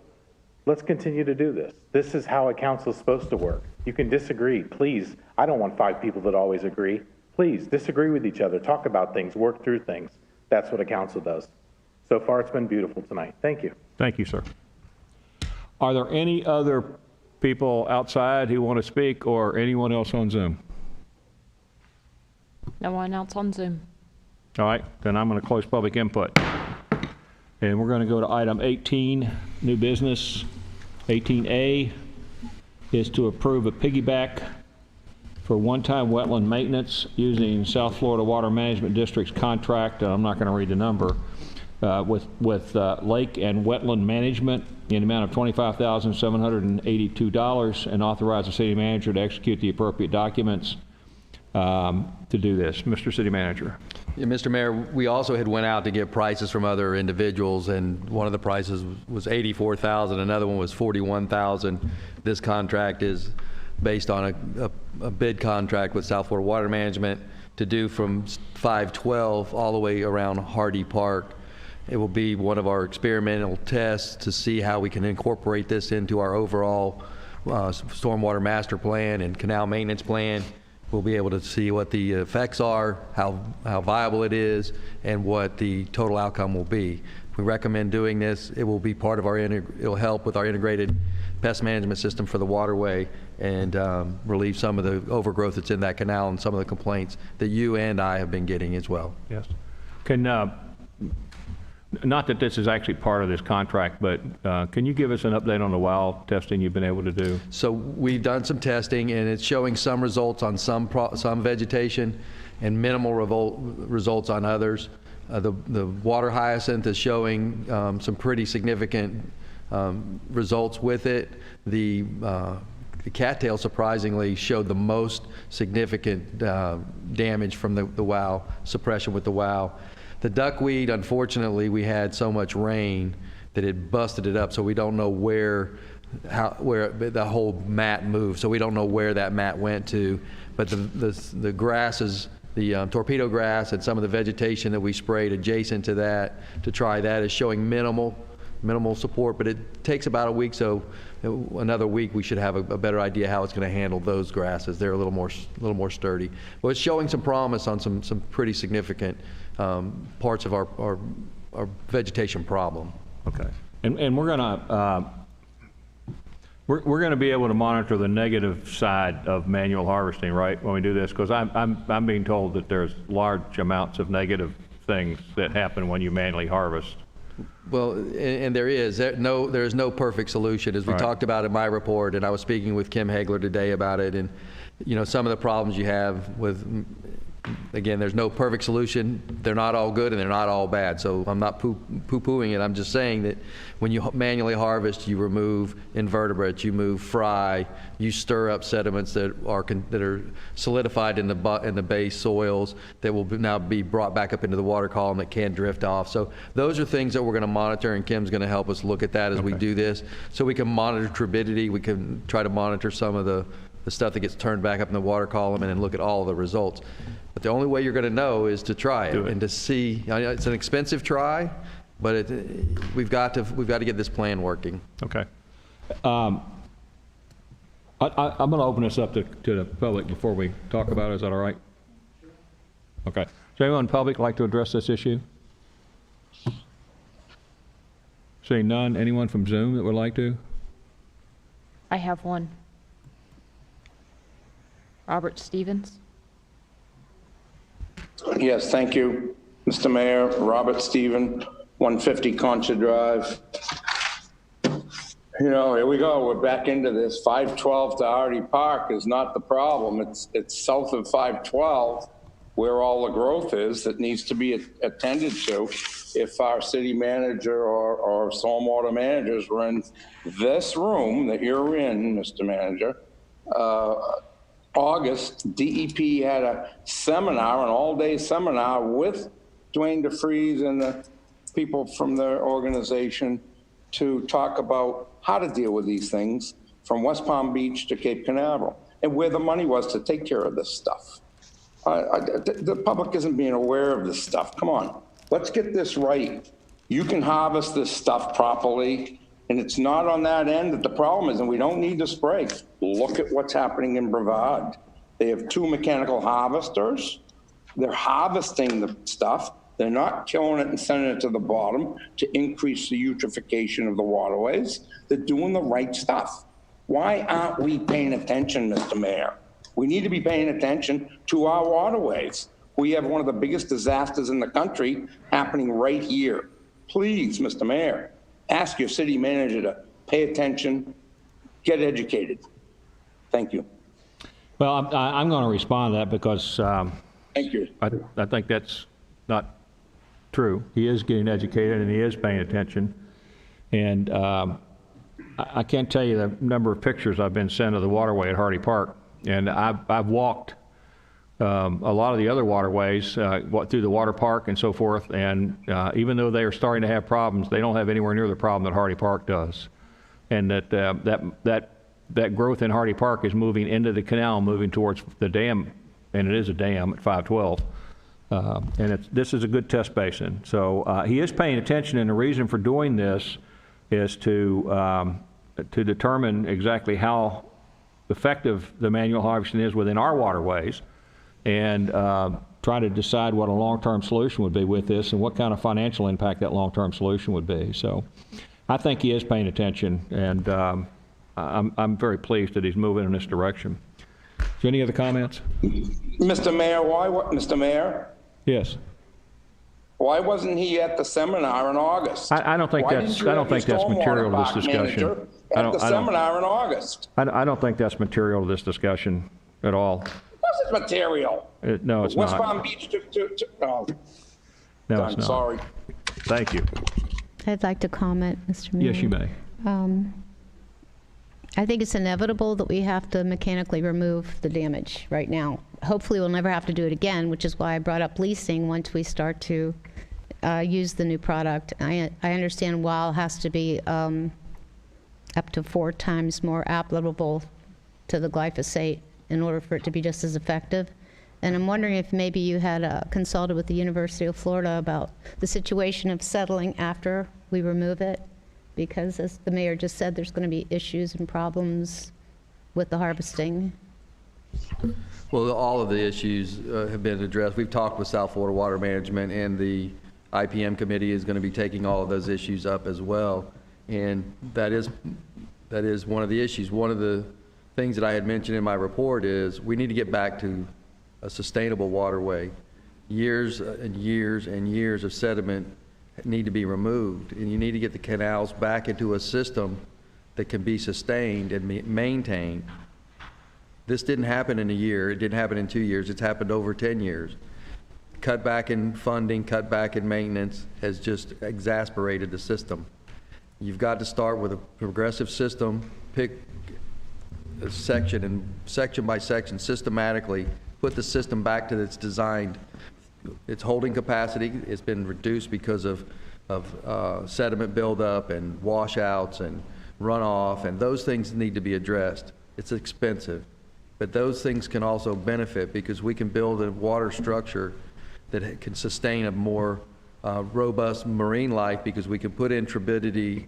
Let's continue to do this. This is how a council is supposed to work. You can disagree, please. I don't want 5 people that always agree. Please disagree with each other, talk about things, work through things. That's what a council does. So far, it's been beautiful tonight. Thank you. Thank you, sir. Are there any other people outside who want to speak, or anyone else on Zoom? No one else on Zoom. All right, then I'm going to close public input. And we're going to go to item 18, new business. 18A is to approve a piggyback for one-time wetland maintenance using South Florida Water Management District's contract, I'm not going to read the number, with Lake and Wetland Management in the amount of $25,782, and authorize the city manager to execute the appropriate documents to do this. Mr. City Manager. Yeah, Mr. Mayor, we also had went out to get prices from other individuals, and one of the prices was $84,000, another one was $41,000. This contract is based on a bid contract with South Florida Water Management to do from 512 all the way around Hardy Park. It will be one of our experimental tests to see how we can incorporate this into our overall stormwater master plan and canal maintenance plan. We'll be able to see what the effects are, how viable it is, and what the total outcome will be. We recommend doing this. It will be part of our, it'll help with our integrated pest management system for the waterway, and relieve some of the overgrowth that's in that canal and some of the complaints that you and I have been getting as well. Yes. Can, not that this is actually part of this contract, but can you give us an update on the well testing you've been able to do? So we've done some testing, and it's showing some results on some vegetation and minimal results on others. The water hyacinth is showing some pretty significant results with it. The cattail surprisingly showed the most significant damage from the wow, suppression with the wow. The duckweed, unfortunately, we had so much rain that it busted it up, so we don't know where the whole mat moved, so we don't know where that mat went to. But the grasses torpedo grass and some of the vegetation that we sprayed adjacent to that to try that is showing minimal support, but it takes about a week, so another week we should have a better idea how it's going to handle those grasses. They're a little more sturdy. Well, it's showing some promise on some pretty significant parts of our vegetation problem. Okay. And we're gonna we're gonna be able to monitor the negative side of manual harvesting, right, when we do this? Because I'm being told that there's large amounts of negative things that happen when you manually harvest. Well, and there is no perfect solution, as we talked about in my report, and I was speaking with Kim Hagler today about it, and some of the problems you have with, again, there's no perfect solution. They're not all good and they're not all bad. So I'm not poo-pooing it. I'm just saying that when you manually harvest, you remove invertebrates, you move fry, you stir up sediments that are solidified in the base soils that will now be brought back up into the water column that can drift off. So those are things that we're going to monitor, and Kim's going to help us look at that as we do this. So we can monitor turbidity. We can try to monitor some of the stuff that gets turned back up in the water column and then look at all of the results. But the only way you're going to know is to try it and to see. It's an expensive try, but we've got to get this plan working. Okay. I'm going to open this up to the public before we talk about it. Is that all right? Okay. Does anyone in the public like to address this issue? Seeing none. Anyone from Zoom that would like to? I have one. Robert Stevens. Yes, thank you, Mr. Mayor. Robert Stephen, 150 Concha Drive. Here we go. We're back into this. 512 to Hardy Park is not the problem. It's south of 512 where all the growth is that needs to be attended to. If our city manager or stormwater managers were in this room that you're in, Mr. Manager, August, DEP had a seminar, an all-day seminar with Dwayne DeFries and the people from their organization to talk about how to deal with these things from West Palm Beach to Cape Canaveral and where the money was to take care of this stuff. The public isn't being aware of this stuff. Come on, let's get this right. You can harvest this stuff properly, and it's not on that end that the problem is, and we don't need to spray. Look at what's happening in Brevard. They have 2 mechanical harvesters. They're harvesting the stuff. They're not killing it and sending it to the bottom to increase the eutrophication of the waterways. They're doing the right stuff. Why aren't we paying attention, Mr. Mayor? We need to be paying attention to our waterways. We have one of the biggest disasters in the country happening right here. Please, Mr. Mayor, ask your city manager to pay attention, get educated. Thank you. Well, I'm going to respond to that because thank you. I think that's not true. He is getting educated and he is paying attention. And I can't tell you the number of pictures I've been sent of the waterway at Hardy Park. And I've walked a lot of the other waterways through the water park and so forth. And even though they are starting to have problems, they don't have anywhere near the problem that Hardy Park does. And that growth in Hardy Park is moving into the canal, moving towards the dam, and it is a dam at 512. And this is a good test basin. So he is paying attention, and the reason for doing this is to determine exactly how effective the manual harvesting is within our waterways, and try to decide what a long-term solution would be with this and what kind of financial impact that long-term solution would be. So I think he is paying attention, and I'm very pleased that he's moving in this direction. Is there any other comments? Mr. Mayor, Mr. Mayor? Yes. Why wasn't he at the seminar in August? I don't think that's material to this discussion. At the seminar in August. I don't think that's material to this discussion at all. Of course it's material. No, it's West not. Palm Beach oh. No, I'm it's not. sorry. Thank you. I'd like to comment, Mr. Mayor. Yes, you may. I think it's inevitable that we have to mechanically remove the damage right now. Hopefully we'll never have to do it again, which is why I brought up leasing once we start to use the new product. I understand WOW has to be up to 4 times more applicable to the glyphosate in order for it to be just as effective. And I'm wondering if maybe you had consulted with the University of Florida about the situation of settling after we remove it, because as the mayor just said, there's going to be issues and problems with the harvesting. Well, all of the issues have been addressed. We've talked with South Florida Water Management, and the IPM committee is going to be taking all of those issues up as well. And that is one of the issues. One of the things that I had mentioned in my report is we need to get back to a sustainable waterway. Years and years and years of sediment need to be removed, and you need to get the canals back into a system that can be sustained and maintained. This didn't happen in a year. It didn't happen in 2 years. It's happened over 10 years. Cut back in funding, cut back in maintenance has just exasperated the system. You've got to start with a progressive system, pick a section and section by section systematically, put the system back to its designed. Its holding capacity, it's been reduced because of sediment buildup and washouts and runoff, and those things need to be addressed. It's expensive, but those things can also benefit because we can build a water structure that can sustain a more robust marine life, because we can put in turbidity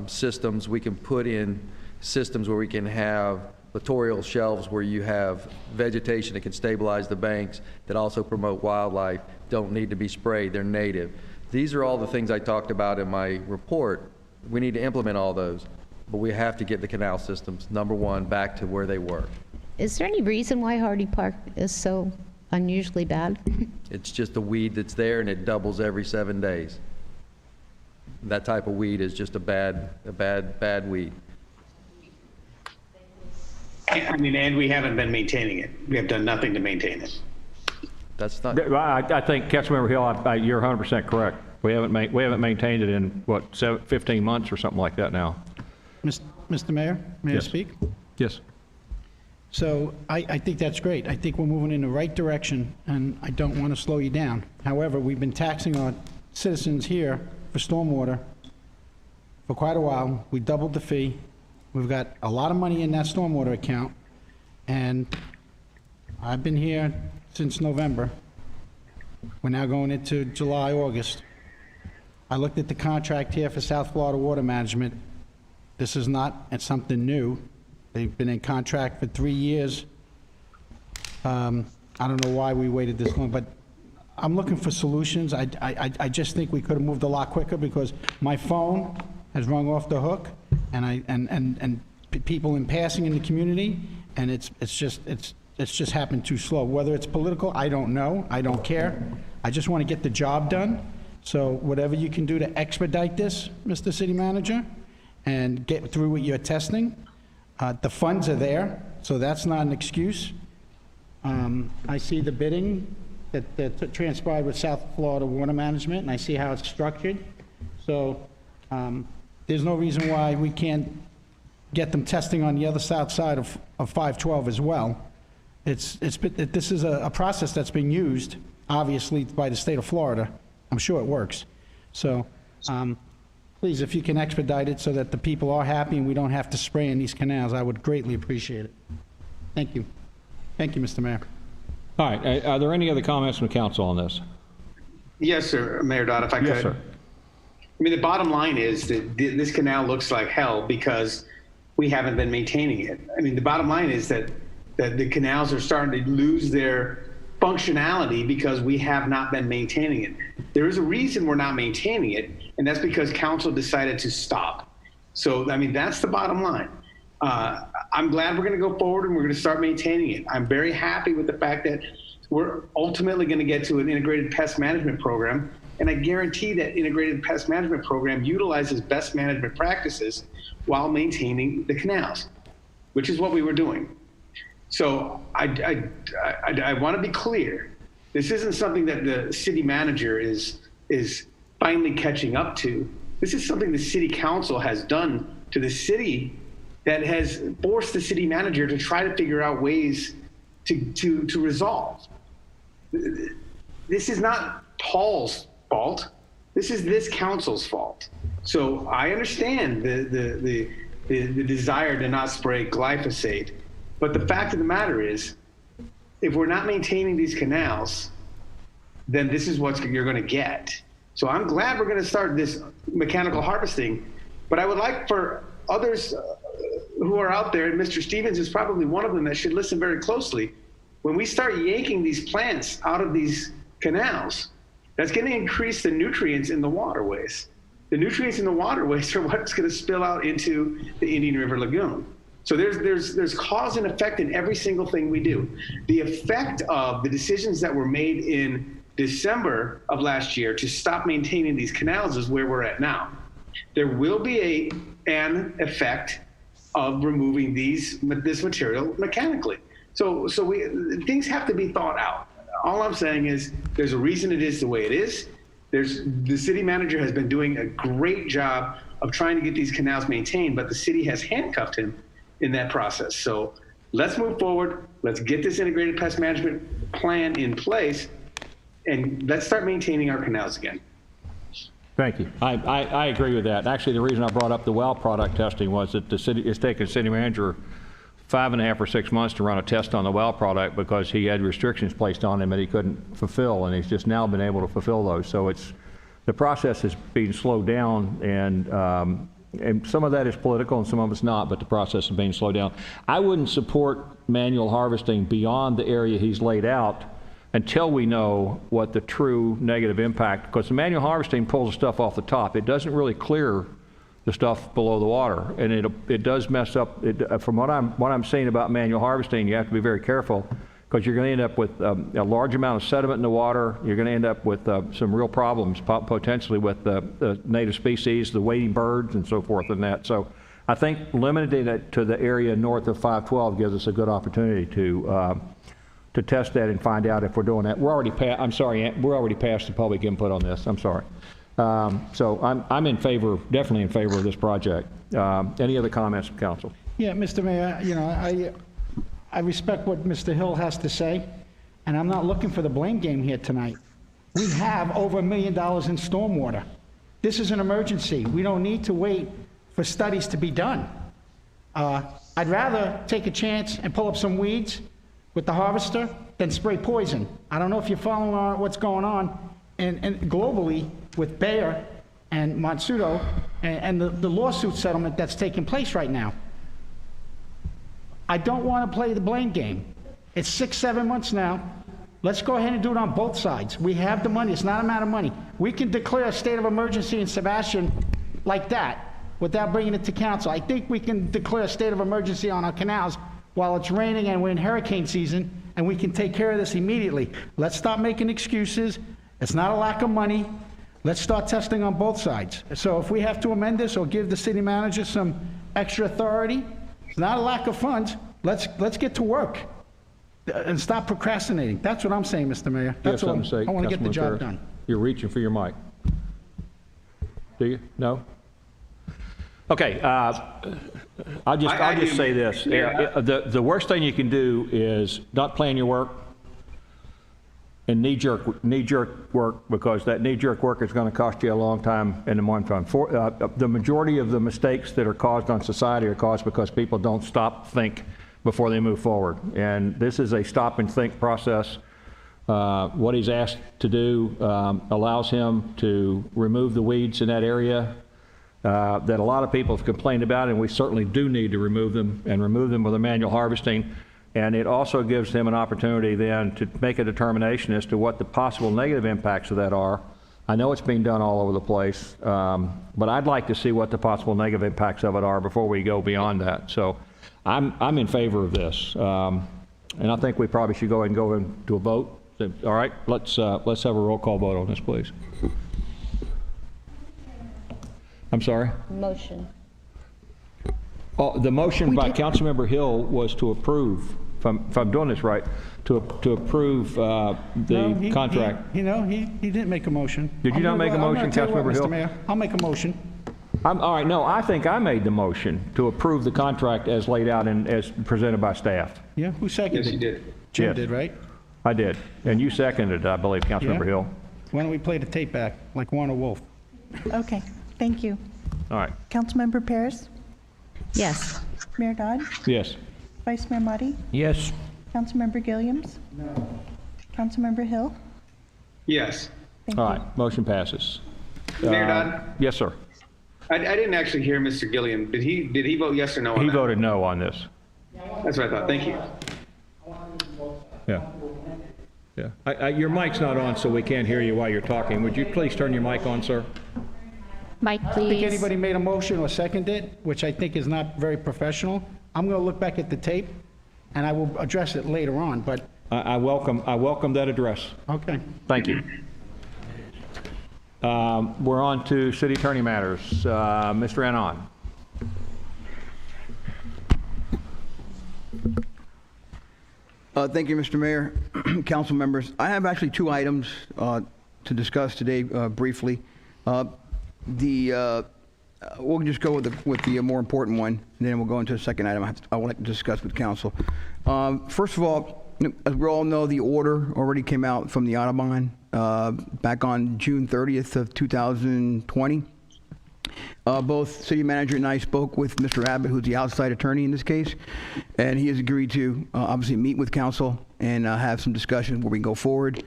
systems, we can put in systems where we can have littoral shelves where you have vegetation that can stabilize the banks, that also promote wildlife, don't need to be sprayed, they're native. These are all the things I talked about in my report. We need to implement all those, but we have to get the canal systems, number one, back to where they were. Is there any reason why Hardy Park is so unusually bad? It's just a weed that's there, and it doubles every 7 days. That type of weed is just a bad weed. I mean, and we haven't been maintaining it. We have done nothing to maintain it. That's not. I think, Councilmember Hill, you're 100% correct. We haven't maintained it in, what, 15 months or something like that now. Mr. Mayor, may I speak? Yes. So I think that's great. I think we're moving in the right direction, and I don't want to slow you down. However, we've been taxing our citizens here for stormwater for quite a while. We doubled the fee. We've got a lot of money in that stormwater account, and I've been here since November. We're now going into July, August. I looked at the contract here for South Florida Water Management. This is not something new. They've been in contract for 3 years. I don't know why we waited this long, but I'm looking for solutions. I just think we could have moved a lot quicker, because my phone has rung off the hook, and people in passing in the community, and it's just happened too slow. Whether it's political, I don't know. I don't care. I just want to get the job done. So whatever you can do to expedite this, Mr. City Manager, and get through with your testing. The funds are there, so that's not an excuse. I see the bidding that transpired with South Florida Water Management, and I see how it's structured. So there's no reason why we can't get them testing on the other south side of 512 as well. This is a process that's being used, obviously, by the state of Florida. I'm sure it works. So please, if you can expedite it so that the people are happy and we don't have to spray in these canals, I would greatly appreciate it. Thank you. Thank you, Mr. Mayor. All right. Are there any other comments from the council on this? Yes, sir, Mayor Dodd, if I could. Yes, sir. I mean, the bottom line is that this canal looks like hell because we haven't been maintaining it. I mean, the bottom line is that the canals are starting to lose their functionality because we have not been maintaining it. There is a reason we're not maintaining it, and that's because council decided to stop. So, I mean, that's the bottom line. I'm glad we're going to go forward and we're going to start maintaining it. I'm very happy with the fact that we're ultimately going to get to an integrated pest management program, and I guarantee that integrated pest management program utilizes best management practices while maintaining the canals, which is what we were doing. So I want to be clear. This isn't something that the city manager is finally catching up to. This is something the city council has done to the city that has forced the city manager to try to figure out ways to resolve. This is not Paul's fault. This is this council's fault. So I understand the desire to not spray glyphosate, but the fact of the matter is if we're not maintaining these canals, then this is what you're going to get. So I'm glad we're going to start this mechanical harvesting, but I would like for others who are out there, and Mr. Stevens is probably one of them that should listen very closely. When we start yanking these plants out of these canals, that's going to increase the nutrients in the waterways. The nutrients in the waterways are what's going to spill out into the Indian River Lagoon. So there's cause and effect in every single thing we do. The effect of the decisions that were made in December of last year to stop maintaining these canals is where we're at now. There will be an effect of removing this material mechanically. So things have to be thought out. All I'm saying is there's a reason it is the way it is. The city manager has been doing a great job of trying to get these canals maintained, but the city has handcuffed him in that process. So let's move forward. Let's get this integrated pest management plan in place, and let's start maintaining our canals again. Thank you. I agree with that. Actually, the reason I brought up the well product testing was that the city, it's taken city manager 5.5 or 6 months to run a test on the well product because he had restrictions placed on him that he couldn't fulfill, and he's just now been able to fulfill those. So the process is being slowed down, and some of that is political and some of it's not, but the process is being slowed down. I wouldn't support manual harvesting beyond the area he's laid out until we know what the true negative impact, because the manual harvesting pulls the stuff off the top. It doesn't really clear the stuff below the water, and it does mess up. From what I'm saying about manual harvesting, you have to be very careful because you're going to end up with a large amount of sediment in the water. You're going to end up with some real problems potentially with the native species, the wading birds, and so forth, and that. So I think limiting it to the area north of 512 gives us a good opportunity to test that and find out if we're doing that. We're already past the public input on this. I'm sorry. So I'm in favor, definitely in favor of this project. Any other comments from council? Yeah, Mr. Mayor, I respect what Mr. Hill has to say, and I'm not looking for the blame game here tonight. We have over $1 million in stormwater. This is an emergency. We don't need to wait for studies to be done. I'd rather take a chance and pull up some weeds with the harvester than spray poison. I don't know if you're following what's going on and globally with Bayer and Monsanto and the lawsuit settlement that's taking place right now. I don't want to play the blame game. It's 6-7 months now. Let's go ahead and do it on both sides. We have the money. It's not a matter of money. We can declare a state of emergency in Sebastian like that without bringing it to council. I think we can declare a state of emergency on our canals while it's raining and we're in hurricane season, and we can take care of this immediately. Let's stop making excuses. It's not a lack of money. Let's start testing on both sides. So if we have to amend this or give the city manager some extra authority, it's not a lack of funds. Let's get to work and stop procrastinating. That's what I'm saying, Mr. Mayor. That's all. I want to get the job done. You're reaching for your mic. Do you? No? Okay. I'll just say this. The worst thing you can do is not plan your work and knee-jerk work, because that knee-jerk work is going to cost you a long time in the long run. The majority of the mistakes that are caused on society are caused because people don't stop, think before they move forward. And this is a stop and think process. What he's asked to do allows him to remove the weeds in that area that a lot of people have complained about, and we certainly do need to remove them, and remove them with a manual harvesting. And it also gives him an opportunity then to make a determination as to what the possible negative impacts of that are. I know it's being done all over the place, but I'd like to see what the possible negative impacts of it are before we go beyond that. So I'm in favor of this. And I think we probably should go ahead and go into a vote. All right, let's have a roll call vote on this, please. I'm sorry? Motion. Oh, the motion by Councilmember Hill was to approve, if I'm doing this right, to approve the contract. He didn't make a motion. Did you not make a motion, Councilmember Hill? Mr. Mayor, I'll make a motion. All right, no, I think I made the motion to approve the contract as laid out and as presented by staff. Yeah, who seconded it? Yes, you did. Jim Yes. did, right? I did, and you seconded it, I believe, Councilmember Hill. Why don't we play the tape back like Warner Wolf? Okay, thank you. All right. Councilmember Paris? Yes. Mayor Dodd? Yes. Vice Mayor Motti? Yes. Councilmember Gilliams? No. Councilmember Hill? Yes. All right, motion passes. Mayor Dodd? Yes, sir. I didn't actually hear Mr. Gilliam. Did he vote yes or no on He that? voted no on this. That's what I thought. Thank you. Yeah. Yeah. Your mic's not on, so we can't hear you while you're talking. Would you please turn your mic on, sir? Mike, I think please. anybody made a motion or seconded it, which I think is not very professional. I'm going to look back at the tape, and I will address it later on, but... I welcome that address. Okay. Thank you. We're on to city attorney matters. Mr. Anon. Thank you, Mr. Mayor, council members. I have actually two items to discuss today briefly. We'll just go with the more important one, and then we'll go into a second item I would like to discuss with council. First of all, as we all know, the order already came out from the Audubon back on June 30th of 2020. Both city manager and I spoke with Mr. Abbott, who's the outside attorney in this case, and he has agreed to obviously meet with council and have some discussions where we go forward.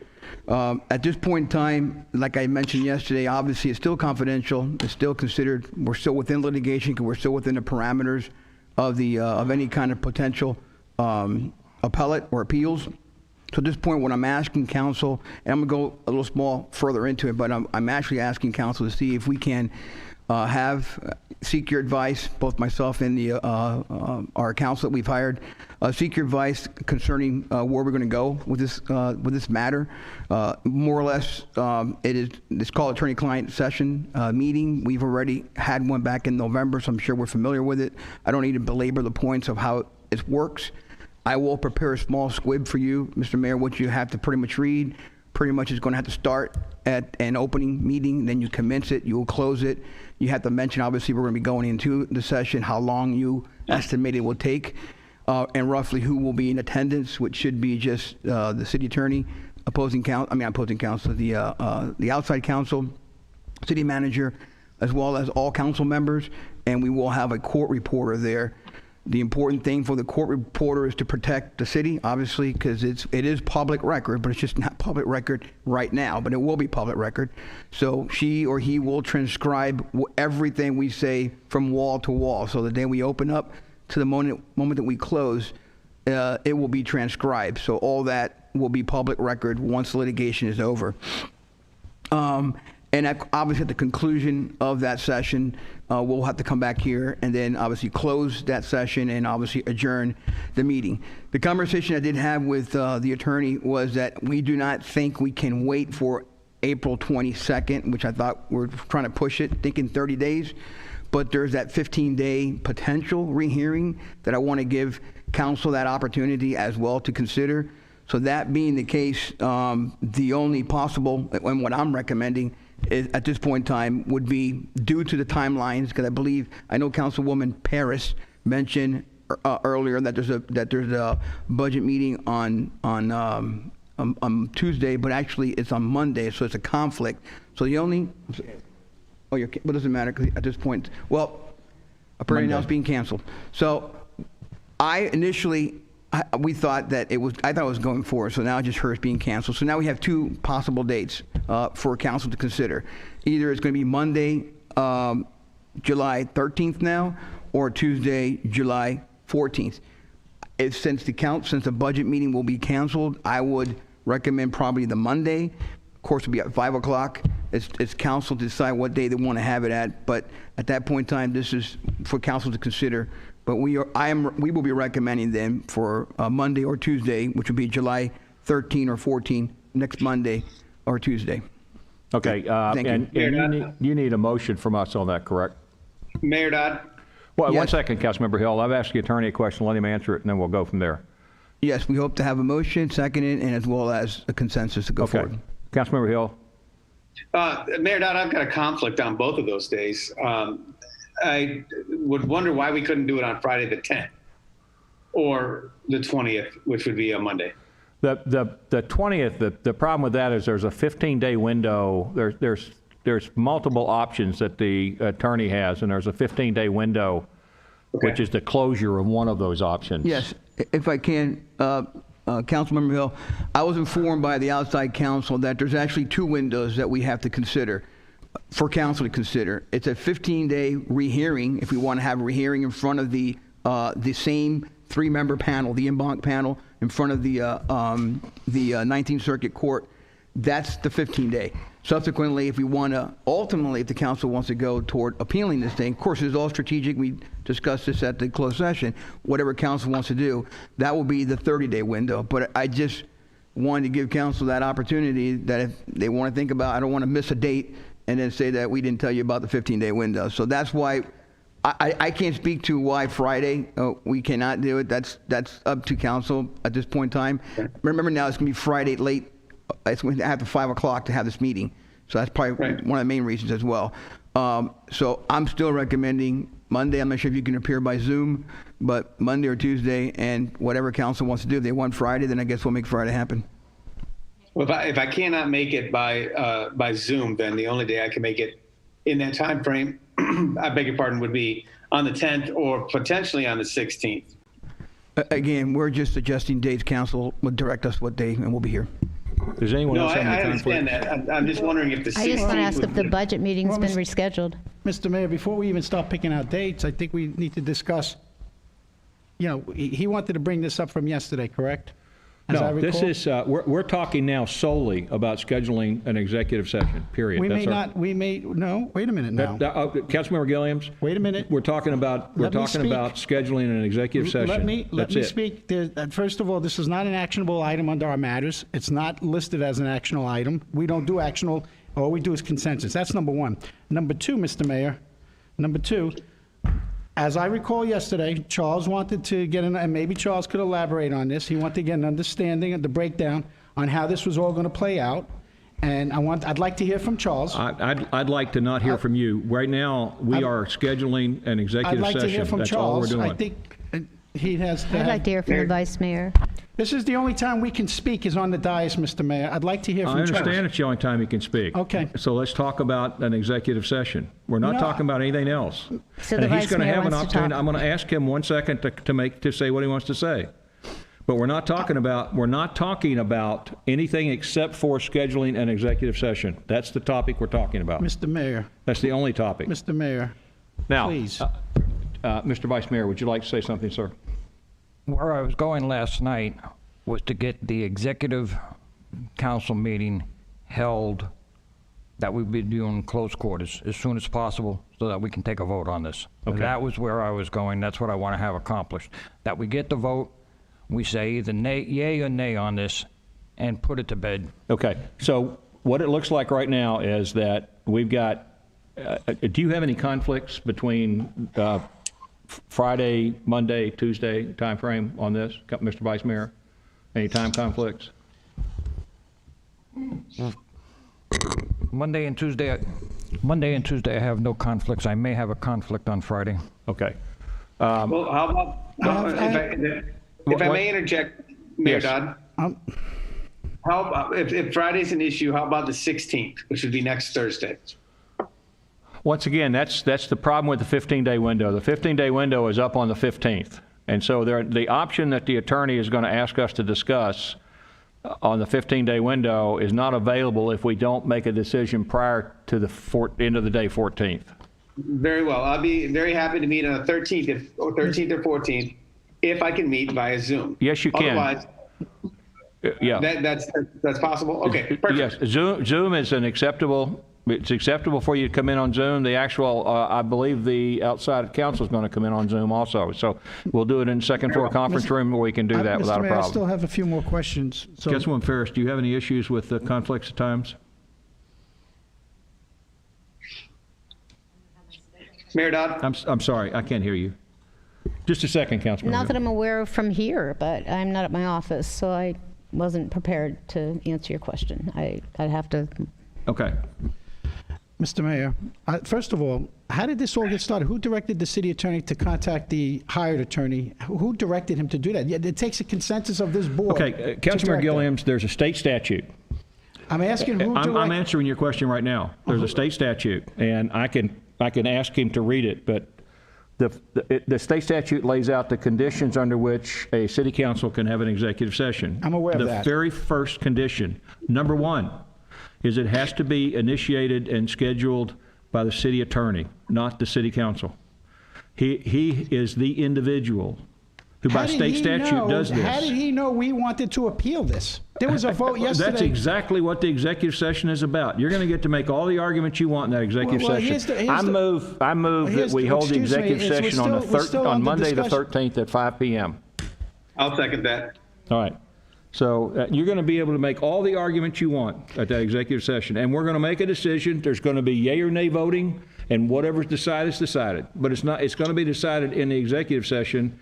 At this point in time, like I mentioned yesterday, obviously it's still confidential. It's still considered, we're still within litigation because we're still within the parameters of any kind of potential appellate or appeals. So at this point, what I'm asking council, and I'm going to go a little small further into it, but I'm actually asking council to see if we can seek your advice, both myself and our council that we've hired, seek your advice concerning where we're going to go with this matter. More or less, it's called attorney-client session meeting. We've already had one back in November, so I'm sure we're familiar with it. I don't need to belabor the points of how it works. I will prepare a small squib for you, Mr. Mayor, what you have to pretty much read. Pretty much is going to have to start at an opening meeting, then you commence it, you will close it. You have to mention, obviously, we're going to be going into the session, how long you estimate it will take, and roughly who will be in attendance, which should be just the city attorney, the outside counsel, city manager, as well as all council members, and we will have a court reporter there. The important thing for the court reporter is to protect the city, obviously, because it is public record, but it's just not public record right now, but it will be public record. So she or he will transcribe everything we say from wall to wall. So the day we open up to the moment that we close, it will be transcribed. So all that will be public record once litigation is over. And obviously at the conclusion of that session, we'll have to come back here and then obviously close that session and obviously adjourn the meeting. The conversation I did have with the attorney was that we do not think we can wait for April 22nd, which I thought we're trying to push it, thinking 30 days. But there's that 15-day potential rehearing that I want to give council that opportunity as well to consider. So that being the case, the only possible, and what I'm recommending is, at this point in time, would be due to the timelines, because I know Councilwoman Paris mentioned earlier that there's a budget meeting on Tuesday, but actually it's on Monday, so it's a conflict. So the only, but it doesn't matter 'cause at this point, well, apparently now it's being canceled. So we thought that I thought it was going forward, so now I just heard it's being canceled. So now we have two possible dates for council to consider. Either it's going to be Monday, July 13th now, or Tuesday, July 14th. Since the budget meeting will be canceled, I would recommend probably the Monday. Of course, it'll be at 5 o'clock. It's council to decide what day they want to have it at, but at that point in time, this is for council to consider. But we will be recommending them for Monday or Tuesday, which would be July 13 or 14, next Monday or Tuesday. Okay, Thank you. and you need a motion from us on that, correct? Mayor Dodd? Well, Yes. 1 second, Councilmember Hill. I've asked the attorney a question. Let him answer it, and then we'll go from there. Yes, we hope to have a motion, seconded, and as well as a consensus to go Okay. forward. Councilmember Hill. Mayor Dodd, I've got a conflict on both of those days. I would wonder why we couldn't do it on Friday the 10th or the 20th, which would be a Monday. The 20th, the problem with that is there's a 15-day window. There's multiple options that the attorney has, and there's a 15-day window, which is the closure of one of those options. Yes, if I can, Councilmember Hill, I was informed by the outside counsel that there's actually 2 windows that we have to consider, for council to consider. It's a 15-day rehearing, if we want to have a rehearing in front of the same 3-member panel, the en banc panel, in front of the 19th Circuit Court. That's the 15-day. Subsequently, if we want to, ultimately, if the council wants to go toward appealing this thing, of course, it's all strategic. We discussed this at the closed session. Whatever council wants to do, that will be the 30-day window. But I just wanted to give council that opportunity that if they want to think about, I don't want to miss a date and then say that we didn't tell you about the 15-day window. So that's why I can't speak to why Friday we cannot do it. That's up to council at this point in time. Remember now, it's going to be Friday late. It's going to have to 5 o'clock to have this meeting. So that's probably one of the main reasons as well. So I'm still recommending Monday. I'm not sure if you can appear by Zoom, but Monday or Tuesday, and whatever council wants to do. If they want Friday, then I guess we'll make Friday happen. Well, if I cannot make it by Zoom, then the only day I can make it in that time frame, I beg your pardon, would be on the 10th or potentially on the 16th. Again, we're just suggesting dates. Council will direct us what day, and we'll be here. Does anyone else have any conflict? I understand that. I'm just wondering if the 16th I just want to ask if the budget meeting's been rescheduled. Mr. Mayor, before we even start picking out dates, I think we need to discuss, he wanted to bring this up from yesterday, correct? As I No, recall? this is, we're talking now solely about scheduling an executive session, period. We That's may our- not, no, wait a minute now. Councilmember Gilliams? Wait a minute. We're talking about Let me speak. scheduling an executive session. Let me That's it. speak. First of all, this is not an actionable item under our matters. It's not listed as an actionable item. We don't do actionable, all we do is consensus. That's number one. Number two, Mr. Mayor, as I recall yesterday, Charles wanted to get and maybe Charles could elaborate on this. He wanted to get an understanding of the breakdown on how this was all going to play out. And I'd like to hear from Charles. I'd like to not hear from you. Right now, we are scheduling an executive I'd session. like to hear from That's all we're Charles. doing. I think he has to I'd like to hear from the Vice Mayor. This is the only time we can speak is on the dais, Mr. Mayor. I'd like to hear from I Charles. understand it's the only time you can speak. Okay. So let's talk about an executive session. We're not No. talking about anything else. So And the he's Vice going to Mayor have an wants to opportunity. talk. I'm going to ask him 1 second to say what he wants to say. But we're not talking about anything except for scheduling an executive session. That's the topic we're talking about. Mr. Mayor. That's the only topic. Mr. Mayor. Now, Please. Mr. Vice Mayor, would you like to say something, sir? Where I was going last night was to get the executive council meeting held that we'd be doing close quarters as soon as possible so that we can take a vote on this. Okay. That was where I was going. That's what I want to have accomplished. That we get the vote, we say either yay or nay on this, and put it to bed. Okay. So what it looks like right now is that we've got, do you have any conflicts between Friday, Monday, Tuesday timeframe on this, Mr. Vice Mayor? Any time conflicts? Monday and Tuesday, I have no conflicts. I may have a conflict on Friday. Okay. Well, how about, if I may interject, Mayor Yes. Dodd? How about, if Friday's an issue, how about the 16th, which would be next Thursday? Once again, that's the problem with the 15-day window. The 15-day window is up on the 15th. And so the option that the attorney is going to ask us to discuss on the 15-day window is not available if we don't make a decision prior to the end of the day, 14th. Very well. I'll be very happy to meet on the 13th or 14th if I can meet via Zoom. Yes, you can. Otherwise, Yeah. that's possible. Okay, perfect. Yes, Zoom is it's acceptable for you to come in on Zoom. The actual, I believe the outside counsel is going to come in on Zoom also. So we'll do it in the second floor conference room where we can do that without Mr. a Mayor, I problem. still have a few more questions. So, Councilwoman Ferris, do you have any issues with the conflicts at times? Mayor Dodd? I'm sorry, I can't hear you. Just a second, Councilman. Not that I'm aware of from here, but I'm not at my office, so I wasn't prepared to answer your question. I'd have to. Okay. Mr. Mayor, first of all, how did this all get started? Who directed the city attorney to contact the hired attorney? Who directed him to do that? It takes a consensus of this board. Okay, Councilmember Gilliams, there's a state statute. I'm asking who I'm answering your question right now. There's a state statute, and I can ask him to read it, but The state statute lays out the conditions under which a city council can have an executive session. I'm aware of that. The very first condition, number one, is it has to be initiated and scheduled by the city attorney, not the city council. He is the individual who by state statute does this. How did he know we wanted to appeal this? There was a vote yesterday. That's exactly what the executive session is about. You're going to get to make all the arguments you want in that executive session. I move that we hold the executive session on Monday the 13th at 5 p.m. I'll second that. All right. So you're going to be able to make all the arguments you want at that executive session, and we're going to make a decision. There's going to be yay or nay voting, and whatever's decided is decided. But it's going to be decided in the executive session,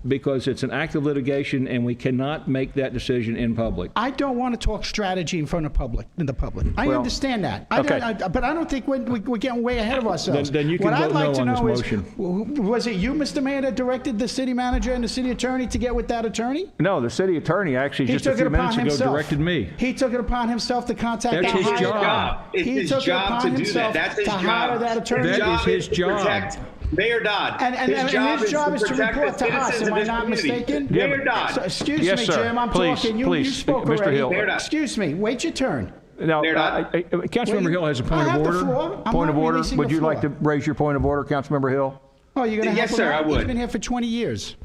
because it's an act of litigation, and we cannot make that decision in public. I don't want to talk strategy in front of the public. I understand that. Okay. But I don't think we're getting way ahead of ourselves. Then you can vote no on this motion. Was it you, Mr. Mayor, that directed the city manager and the city attorney to get with that attorney? No, the city attorney actually just a few minutes ago directed me. He took it upon himself to contact That's his job. It's his job to do that. That's his job. Hire that attorney. That is his job. Mayor Dodd. And his job is to report to us. Am I not mistaken? Mayor Dodd. Excuse me, Jim. I'm talking. You spoke Mr. already. Hill. Excuse me. Wait your turn. Now, Councilmember Hill has a point of order. Point of order. Would you like to raise your point of order, Councilmember Hill? Oh, you're going to Yes, sir, I would. He's been here for 20 years.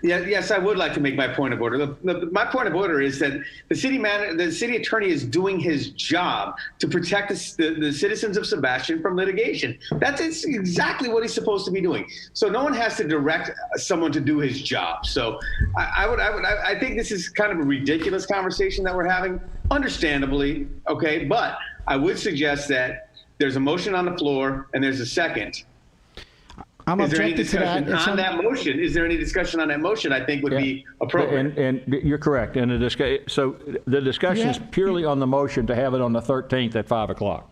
Yes, I would like to make my point of order. My point of order is that the city attorney is doing his job to protect the citizens of Sebastian from litigation. That's exactly what he's supposed to be doing. So no one has to direct someone to do his job. So I think this is kind of a ridiculous conversation that we're having, understandably, okay? But I would suggest that there's a motion on the floor and there's a second. I'm Is there any objecting to that. discussion on that motion? Is there any discussion on that motion? I think would be appropriate. And you're correct. And so the discussion is purely on the motion to have it on the 13th at 5 o'clock.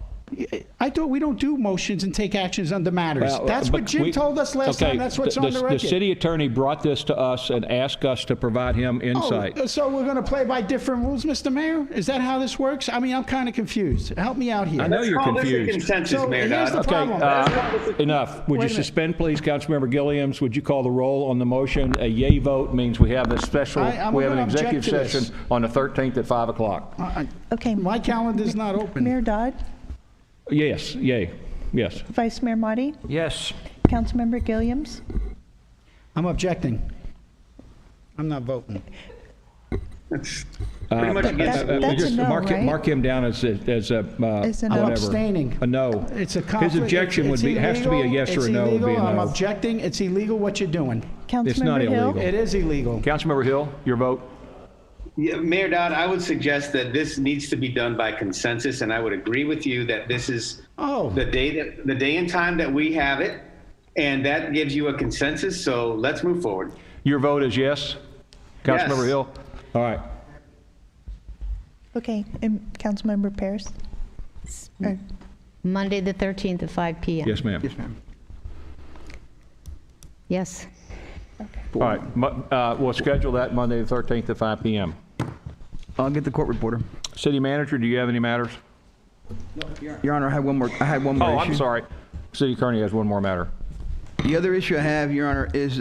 I thought we don't do motions and take actions under matters. That's what Jim told us last time. That's what's on the record. The city attorney brought this to us and asked us to provide him insight. Oh, so we're going to play by different rules, Mr. Mayor? Is that how this works? I mean, I'm kind of confused. Help me out here. I know you're confused. This a consensus, So Mayor here's Dodd. the problem. Enough. Would you Wait a minute. suspend, please, Councilmember Gilliams? Would you call the roll on the motion? A yay vote means we have a special, we have an gonna object executive to this. session on the 13th at 5 o'clock. Okay. My calendar's not open. Mayor Dodd, Yes, yay, yes. Vice Mayor Motti, Yes. Councilmember Gilliams. I'm objecting. I'm not voting. Pretty much against the That's a no, right? Mark him down as a It's a no. whatever. I'm abstaining. A no. It's a conflict. His objection It's would be, has to be a illegal. yes or a It's no, would be a illegal. I'm no. objecting. It's illegal what you're doing. It's not Councilmember Hill. illegal. It is illegal. Councilmember Hill, your vote? Yeah, Mayor Dodd, I would suggest that this needs to be done by consensus, and I would agree with you that this is the day and time that we have it, and that gives you a consensus. So let's move forward. Your vote is yes? Councilmember Yes. Hill? All right. Okay, and Councilmember Paris? Monday, the 13th at 5 p.m. Yes, ma'am. Yes, ma'am. Yes. All right, we'll schedule that Monday, the 13th at 5 p.m. I'll get the court reporter. City manager, do you have any matters? Your Honor, I had one more issue. Oh, I'm sorry. City attorney has one more matter. The other issue I have, Your Honor, is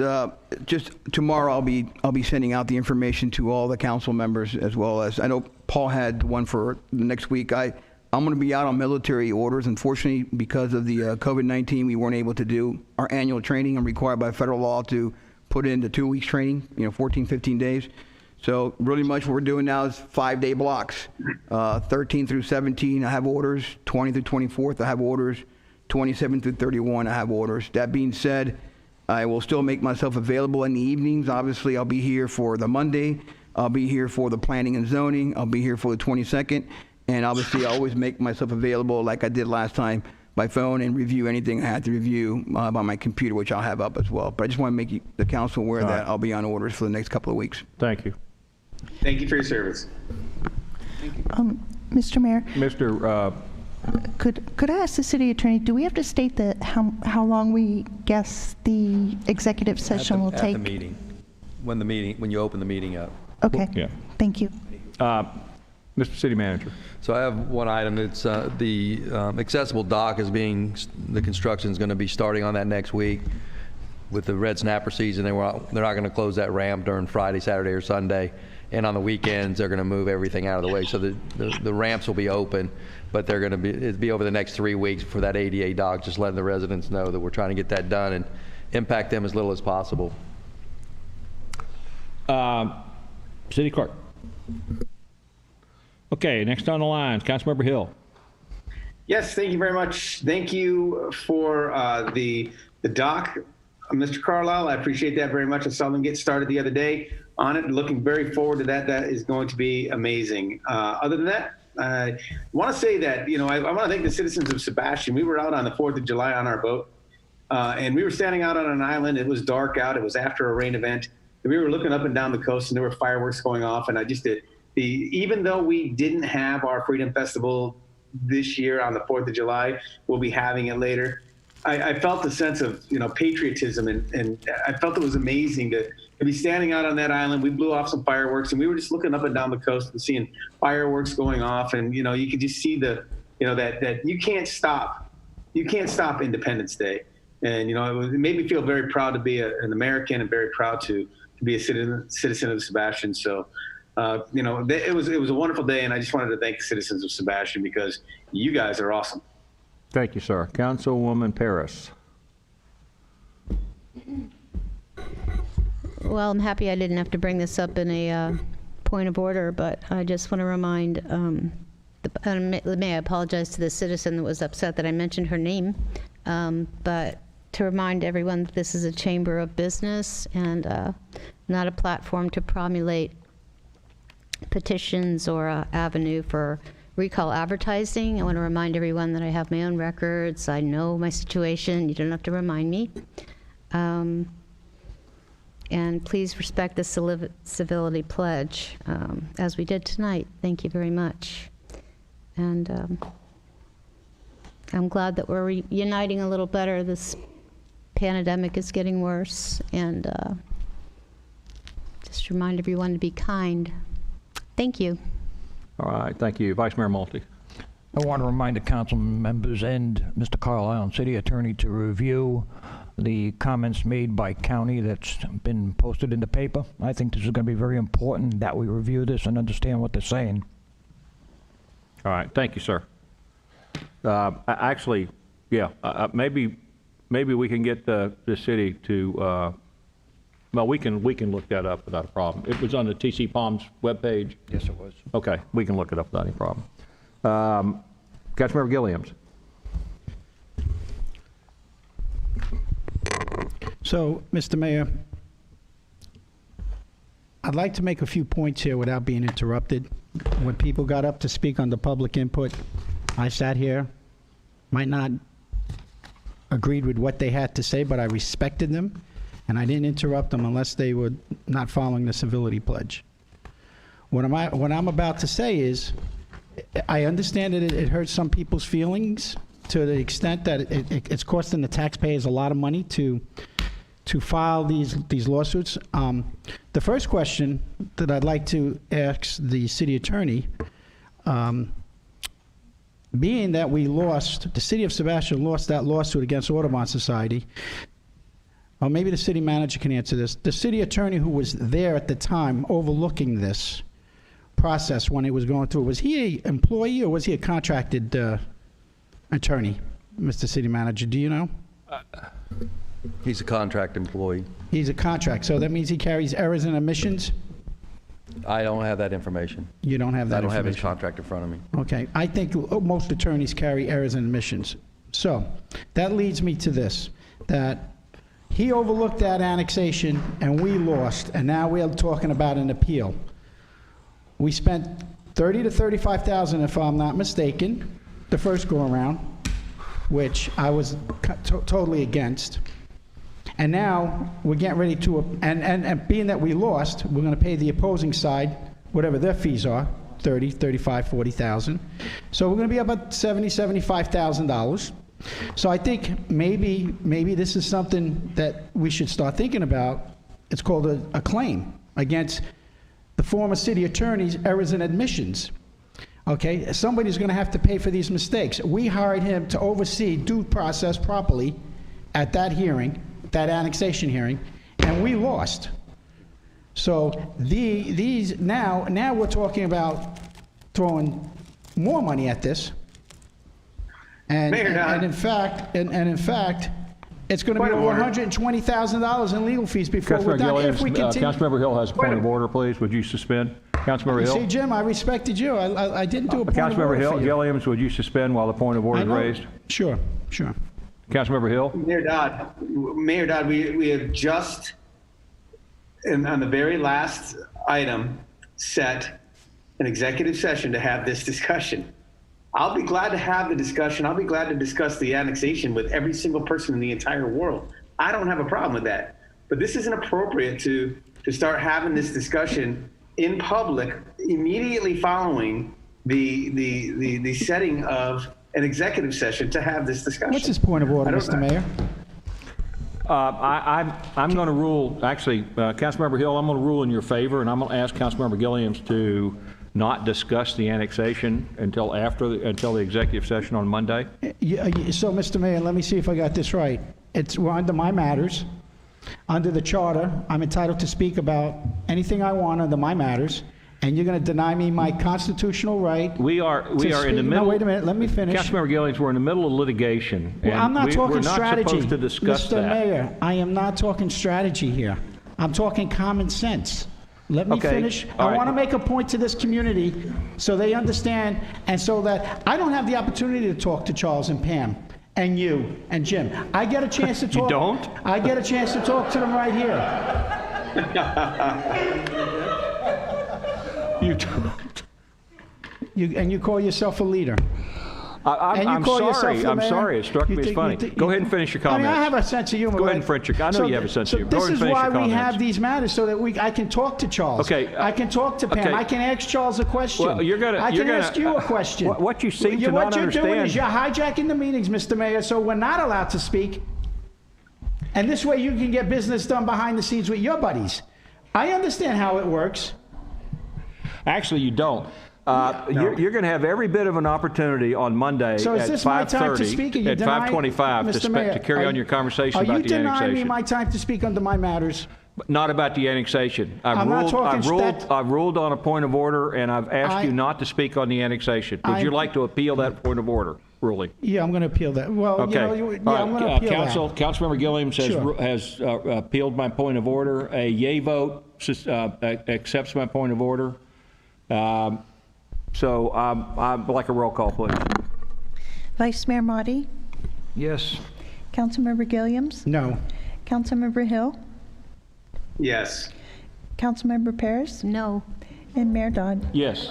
just tomorrow I'll be sending out the information to all the council members, as well as, I know Paul had one for the next week. I'm going to be out on military orders. Unfortunately, because of the COVID-19, we weren't able to do our annual training. I'm required by federal law to put in the 2 weeks training, 14, 15 days. So really much what we're doing now is 5-day blocks. 13 through 17, I have orders. 20 through 24th, I have orders. 27 through 31, I have orders. That being said, I will still make myself available in the evenings. Obviously, I'll be here for the Monday. I'll be here for the planning and zoning. I'll be here for the 22nd. And obviously, I always make myself available like I did last time by phone and review anything I had to review by my computer, which I'll have up as well. But I just want to make the council aware that I'll be on orders for the next couple of weeks. Thank you. Thank you for your service. Mr. Mayor, Mr. could I ask the city attorney, do we have to state that how long we guess the executive session will take? At the meeting, when you open the meeting up. Okay. Yeah. Thank you. Mr. City Manager. So I have one item. It's the accessible dock the construction is going to be starting on that next week. with the red snapper season, they're not going to close that ramp during Friday, Saturday, or Sunday. And on the weekends, they're going to move everything out of the way. So the ramps will be open, but they're going to be over the next 3 weeks for that ADA dock, just letting the residents know that we're trying to get that done and impact them as little as possible. City Clerk. Okay, next on the line, Councilmember Hill. Yes, thank you very much. Thank you for the dock, Mr. Carlisle. I appreciate that very much. I saw them get started the other day on it. Looking very forward to that. That is going to be amazing. Other than that, I want to say that, I want to thank the citizens of Sebastian. We were out on the 4th of July on our boat, and we were standing out on an island. It was dark out. It was after a rain event. And we were looking up and down the coast, and there were fireworks going off. And I just did. Even though we didn't have our Freedom Festival this year on the 4th of July, we'll be having it later. I felt a sense of, patriotism, and I felt it was amazing to be standing out on that island. We blew off some fireworks, and we were just looking up and down the coast and seeing fireworks going off. And, you could just see that you can't stop Independence Day. And, it made me feel very proud to be an American and very proud to be a citizen of Sebastian. So, it was a wonderful day, and I just wanted to thank the citizens of Sebastian because you guys are awesome. Thank you, sir. Councilwoman Paris. Well, I'm happy I didn't have to bring this up in a point of order, but I just want to remind, may I apologize to the citizen that was upset that I mentioned her name, but to remind everyone that this is a chamber of business and not a platform to promulgate petitions or avenue for recall advertising. I want to remind everyone that I have my own records. I know my situation. You don't have to remind me. And please respect the civility pledge, as we did tonight. Thank you very much. And I'm glad that we're uniting a little better. This pandemic is getting worse, and just remind everyone to be kind. Thank you. All right, thank you. Vice Mayor Malte. I want to remind the council members and Mr. Carlisle and City Attorney to review the comments made by county that's been posted in the paper. I think this is going to be very important that we review this and understand what they're saying. All right, thank you, sir. Actually, yeah, maybe we can get the city to, well, we can look that up without a problem. It was on the TC Palms webpage? Yes, it was. Okay, we can look it up without any problem. Councilmember Gilliams. So, Mr. Mayor, I'd like to make a few points here without being interrupted. When people got up to speak on the public input, I sat here, might not agreed with what they had to say, but I respected them, and I didn't interrupt them unless they were not following the civility pledge. What I'm about to say is, I understand that it hurts some people's feelings to the extent that it's costing the taxpayers a lot of money to file these lawsuits. The first question that I'd like to ask the city attorney, being that the city of Sebastian lost that lawsuit against Audubon Society, or maybe the city manager can answer this, the city attorney who was there at the time overlooking this process when it was going through, was he an employee or was he a contracted attorney, Mr. City Manager? Do you know? He's a contract employee. He's a contract, so that means he carries errors and omissions? I don't have that information. You don't have that information? I don't have his contract in front of me. Okay, I think most attorneys carry errors and omissions. So that leads me to this, that he overlooked that annexation and we lost, and now we're talking about an appeal. We spent $30,000 to $35,000, if I'm not mistaken, the first go-around, which I was totally against. And now we're getting ready to, and being that we lost, we're going to pay the opposing side whatever their fees are, $30,000, $35,000, $40,000. So we're going to be about $70,000, $75,000. So I think maybe this is something that we should start thinking about. It's called a claim against the former city attorney's errors and admissions. Okay, somebody's going to have to pay for these mistakes. We hired him to oversee due process properly at that hearing that annexation hearing, and we lost. So now we're talking about throwing more money at this. And in fact, it's going to be over $120,000 in legal fees before we're done. If we continue. Councilmember Hill has a point of order, please. Would you suspend? Councilmember Hill? See, Jim, I respected you. I didn't do a point of order Councilmember Hill, for you. Gilliams, would you suspend while the point of order is raised? Sure. Councilmember Hill? Mayor Dodd, we have just, on the very last item, set an executive session to have this discussion. I'll be glad to have the discussion. I'll be glad to discuss the annexation with every single person in the entire world. I don't have a problem with that. But this isn't appropriate to start having this discussion in public immediately following the setting of an executive session to have this discussion. What's his point of order, Mr. Mayor? I'm going to rule, actually, Councilmember Hill, I'm going to rule in your favor, and I'm going to ask Councilmember Gilliams to not discuss the annexation until the executive session on Monday. So, Mr. Mayor, let me see if I got this right. We're under my matters. Under the charter, I'm entitled to speak about anything I want under my matters, and you're going to deny me my constitutional right. We are in the middle. No, wait a minute. Let me finish. Councilmember Gilliams, we're in the middle of litigation. Well, I'm not talking strategy. We're not supposed to discuss Mr. Mayor, I am not talking strategy here. I'm talking common sense. Let me finish. I want to make a point to this community so they understand, and so that I don't have the opportunity to talk to Charles and Pam and you and Jim. I get a chance to talk. You don't? I get a chance to talk to them right here. You don't. And you call yourself a leader. I'm sorry. It struck me as funny. Go ahead and finish your comments. I mean, I have a sense of humor. Go ahead and finish your. I know you have a sense of humor. Go ahead and finish your comments. This is why we have these matters, so that I can talk to Charles. Okay. I can talk to Pam. Okay. I can ask Charles a question. Well, I can ask you a question. What you seem to not understand. What you're doing is you're hijacking the meetings, Mr. Mayor, so we're not allowed to speak. And this way you can get business done behind the scenes with your buddies. I understand how it works. Actually, you don't. You're going to have every bit of an opportunity on Monday at 5:30, at 5:25 to carry on your conversation about the annexation. Are you denying me my time to speak under my matters? Not about the annexation. I've ruled on a point of order, and I've asked you not to speak on the annexation. Would you like to appeal that point of order ruling? Yeah, I'm going to appeal that. Well, okay. I'm going to appeal that. Councilmember Gilliams has appealed my point of order. A yay vote accepts my point of order. So I'd like a roll call, please. Vice Mayor Motti? Yes. Councilmember Gilliams? No. Councilmember Hill? Yes. Councilmember Paris? No. And Mayor Dodd? Yes.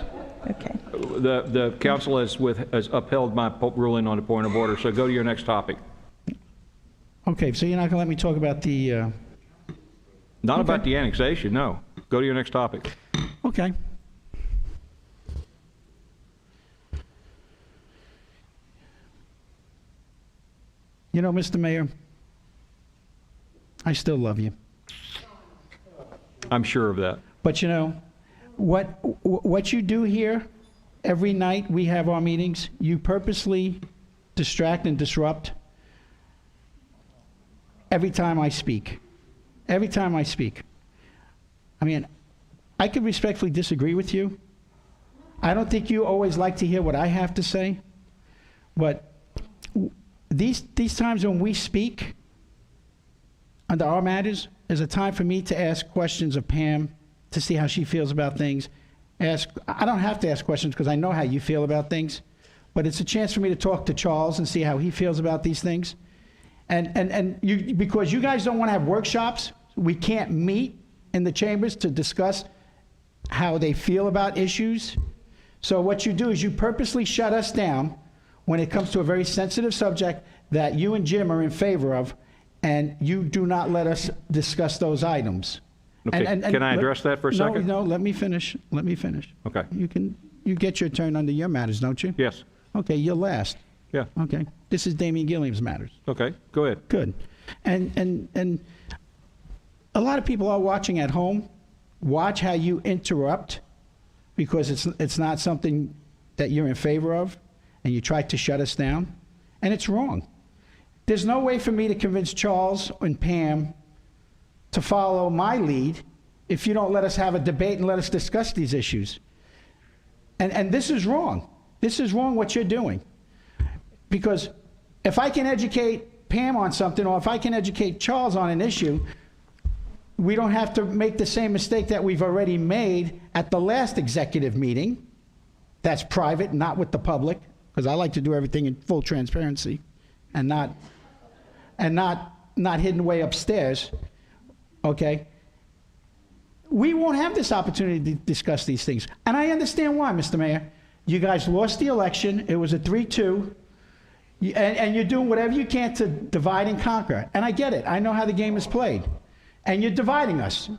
Okay. The council has upheld my ruling on the point of order, so go to your next topic. Okay, so you're not going to let me talk about the... Not about the annexation, no. Go to your next topic. Okay. You know, Mr. Mayor, I still love you. I'm sure of that. But you know, what you do here, every night we have our meetings, you purposely distract and disrupt every time I speak. Every time I speak. I mean, I could respectfully disagree with you. I don't think you always like to hear what I have to say, but these times when we speak under our matters is a time for me to ask questions of Pam to see how she feels about things. I don't have to ask questions because I know how you feel about things, but it's a chance for me to talk to Charles and see how he feels about these things. And because you guys don't want to have workshops, we can't meet in the chambers to discuss how they feel about issues. So what you do is you purposely shut us down when it comes to a very sensitive subject that you and Jim are in favor of, and you do not let us discuss those items. Okay, can I address that for a second? No, let me finish. Let me finish. Okay. You get your turn under your matters, don't you? Yes. Okay, you're last. Yeah. Okay. This is Damian Gilliam's matters. Okay, go ahead. Good. And a lot of people are watching at home. Watch how you interrupt, because it's not something that you're in favor of, and you try to shut us down, and it's wrong. There's no way for me to convince Charles and Pam to follow my lead if you don't let us have a debate and let us discuss these issues. And this is wrong. This is wrong what you're doing. Because if I can educate Pam on something, or if I can educate Charles on an issue, we don't have to make the same mistake that we've already made at the last executive meeting. That's private, not with the public, because I like to do everything in full transparency and not hidden away upstairs, okay? We won't have this opportunity to discuss these things. And I understand why, Mr. Mayor. You guys lost the election. It was a 3-2. And you're doing whatever you can to divide and conquer. And I get it. I know how the game is played. And you're dividing us.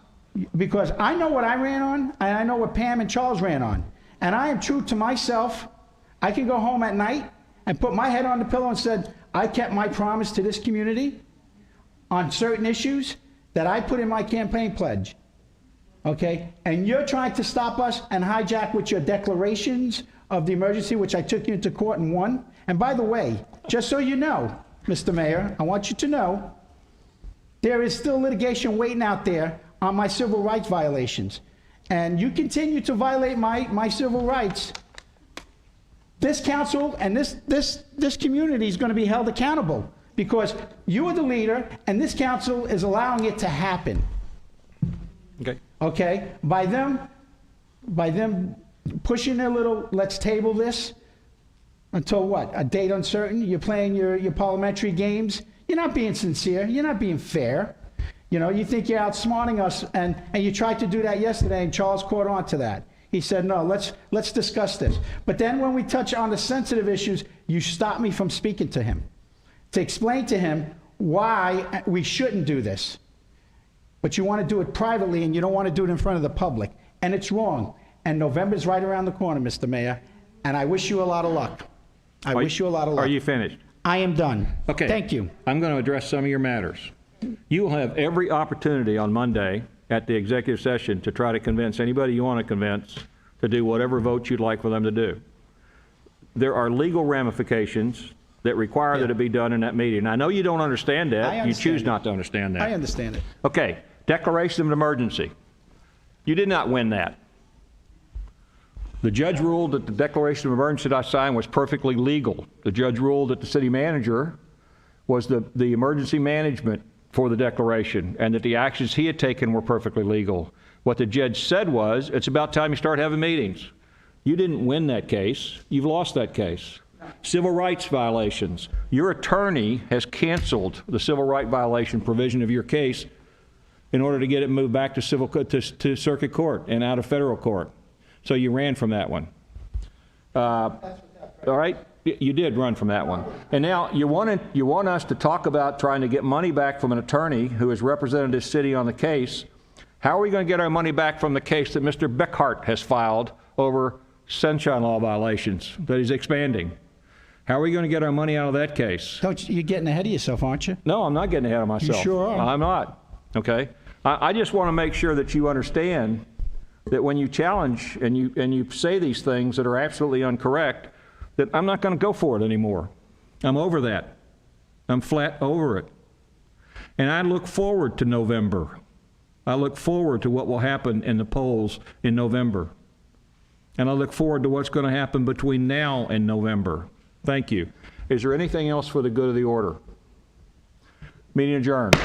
Because I know what I ran on, and I know what Pam and Charles ran on. And I am true to myself. I can go home at night and put my head on the pillow and said, I kept my promise to this community on certain issues that I put in my campaign pledge. Okay? And you're trying to stop us and hijack with your declarations of the emergency, which I took you into court and won. And by the way, just so you know, Mr. Mayor, I want you to know, there is still litigation waiting out there on my civil rights violations. And you continue to violate my civil rights, this council and this community is going to be held accountable because you are the leader and this council is allowing it to happen. Okay. Okay? By them pushing their little, let's table this until what? A date uncertain? You're playing your parliamentary games? You're not being sincere. You're not being fair. You know, you think you're outsmarting us, and you tried to do that yesterday, and Charles caught on to that. He said, no, let's discuss this. But then when we touch on the sensitive issues, you stop me from speaking to him, to explain to him why we shouldn't do this. But you want to do it privately, and you don't want to do it in front of the public. And it's wrong. And November's right around the corner, Mr. Mayor, and I wish you a lot of luck. I wish you a lot of luck. Are you finished? I am done. Okay. Thank you. I'm going to address some of your matters. You will have every opportunity on Monday at the executive session to try to convince anybody you want to convince to do whatever vote you'd like for them to do. There are legal ramifications that require that it be done in that meeting. I know you don't understand that. I understand you choose it. not to understand that. I understand it. Okay. Declaration of emergency. You did not win that. The judge ruled that the declaration of emergency that I signed was perfectly legal. The judge ruled that the city manager was the emergency management for the declaration and that the actions he had taken were perfectly legal. What the judge said was, it's about time you start having meetings. You didn't win that case. You've lost that case. Civil rights violations. Your attorney has canceled the civil right violation provision of your case in order to get it moved back to circuit court and out of federal court. So you ran from that one. All right? You did run from that one. And now you want us to talk about trying to get money back from an attorney who has represented this city on the case. How are we going to get our money back from the case that Mr. Beckhart has filed over sunshine law violations that he's expanding? How are we going to get our money out of that case? You're getting ahead of yourself, aren't you? No, I'm not getting ahead of myself. You sure are. I'm not. Okay? I just want to make sure that you understand that when you challenge and you say these things that are absolutely incorrect, that I'm not going to go for it anymore. I'm over that. I'm flat over it. And I look forward to November. I look forward to what will happen in the polls in November. And I look forward to what's going to happen between now and November. Thank you. Is there anything else for the good of the order? Meeting adjourned.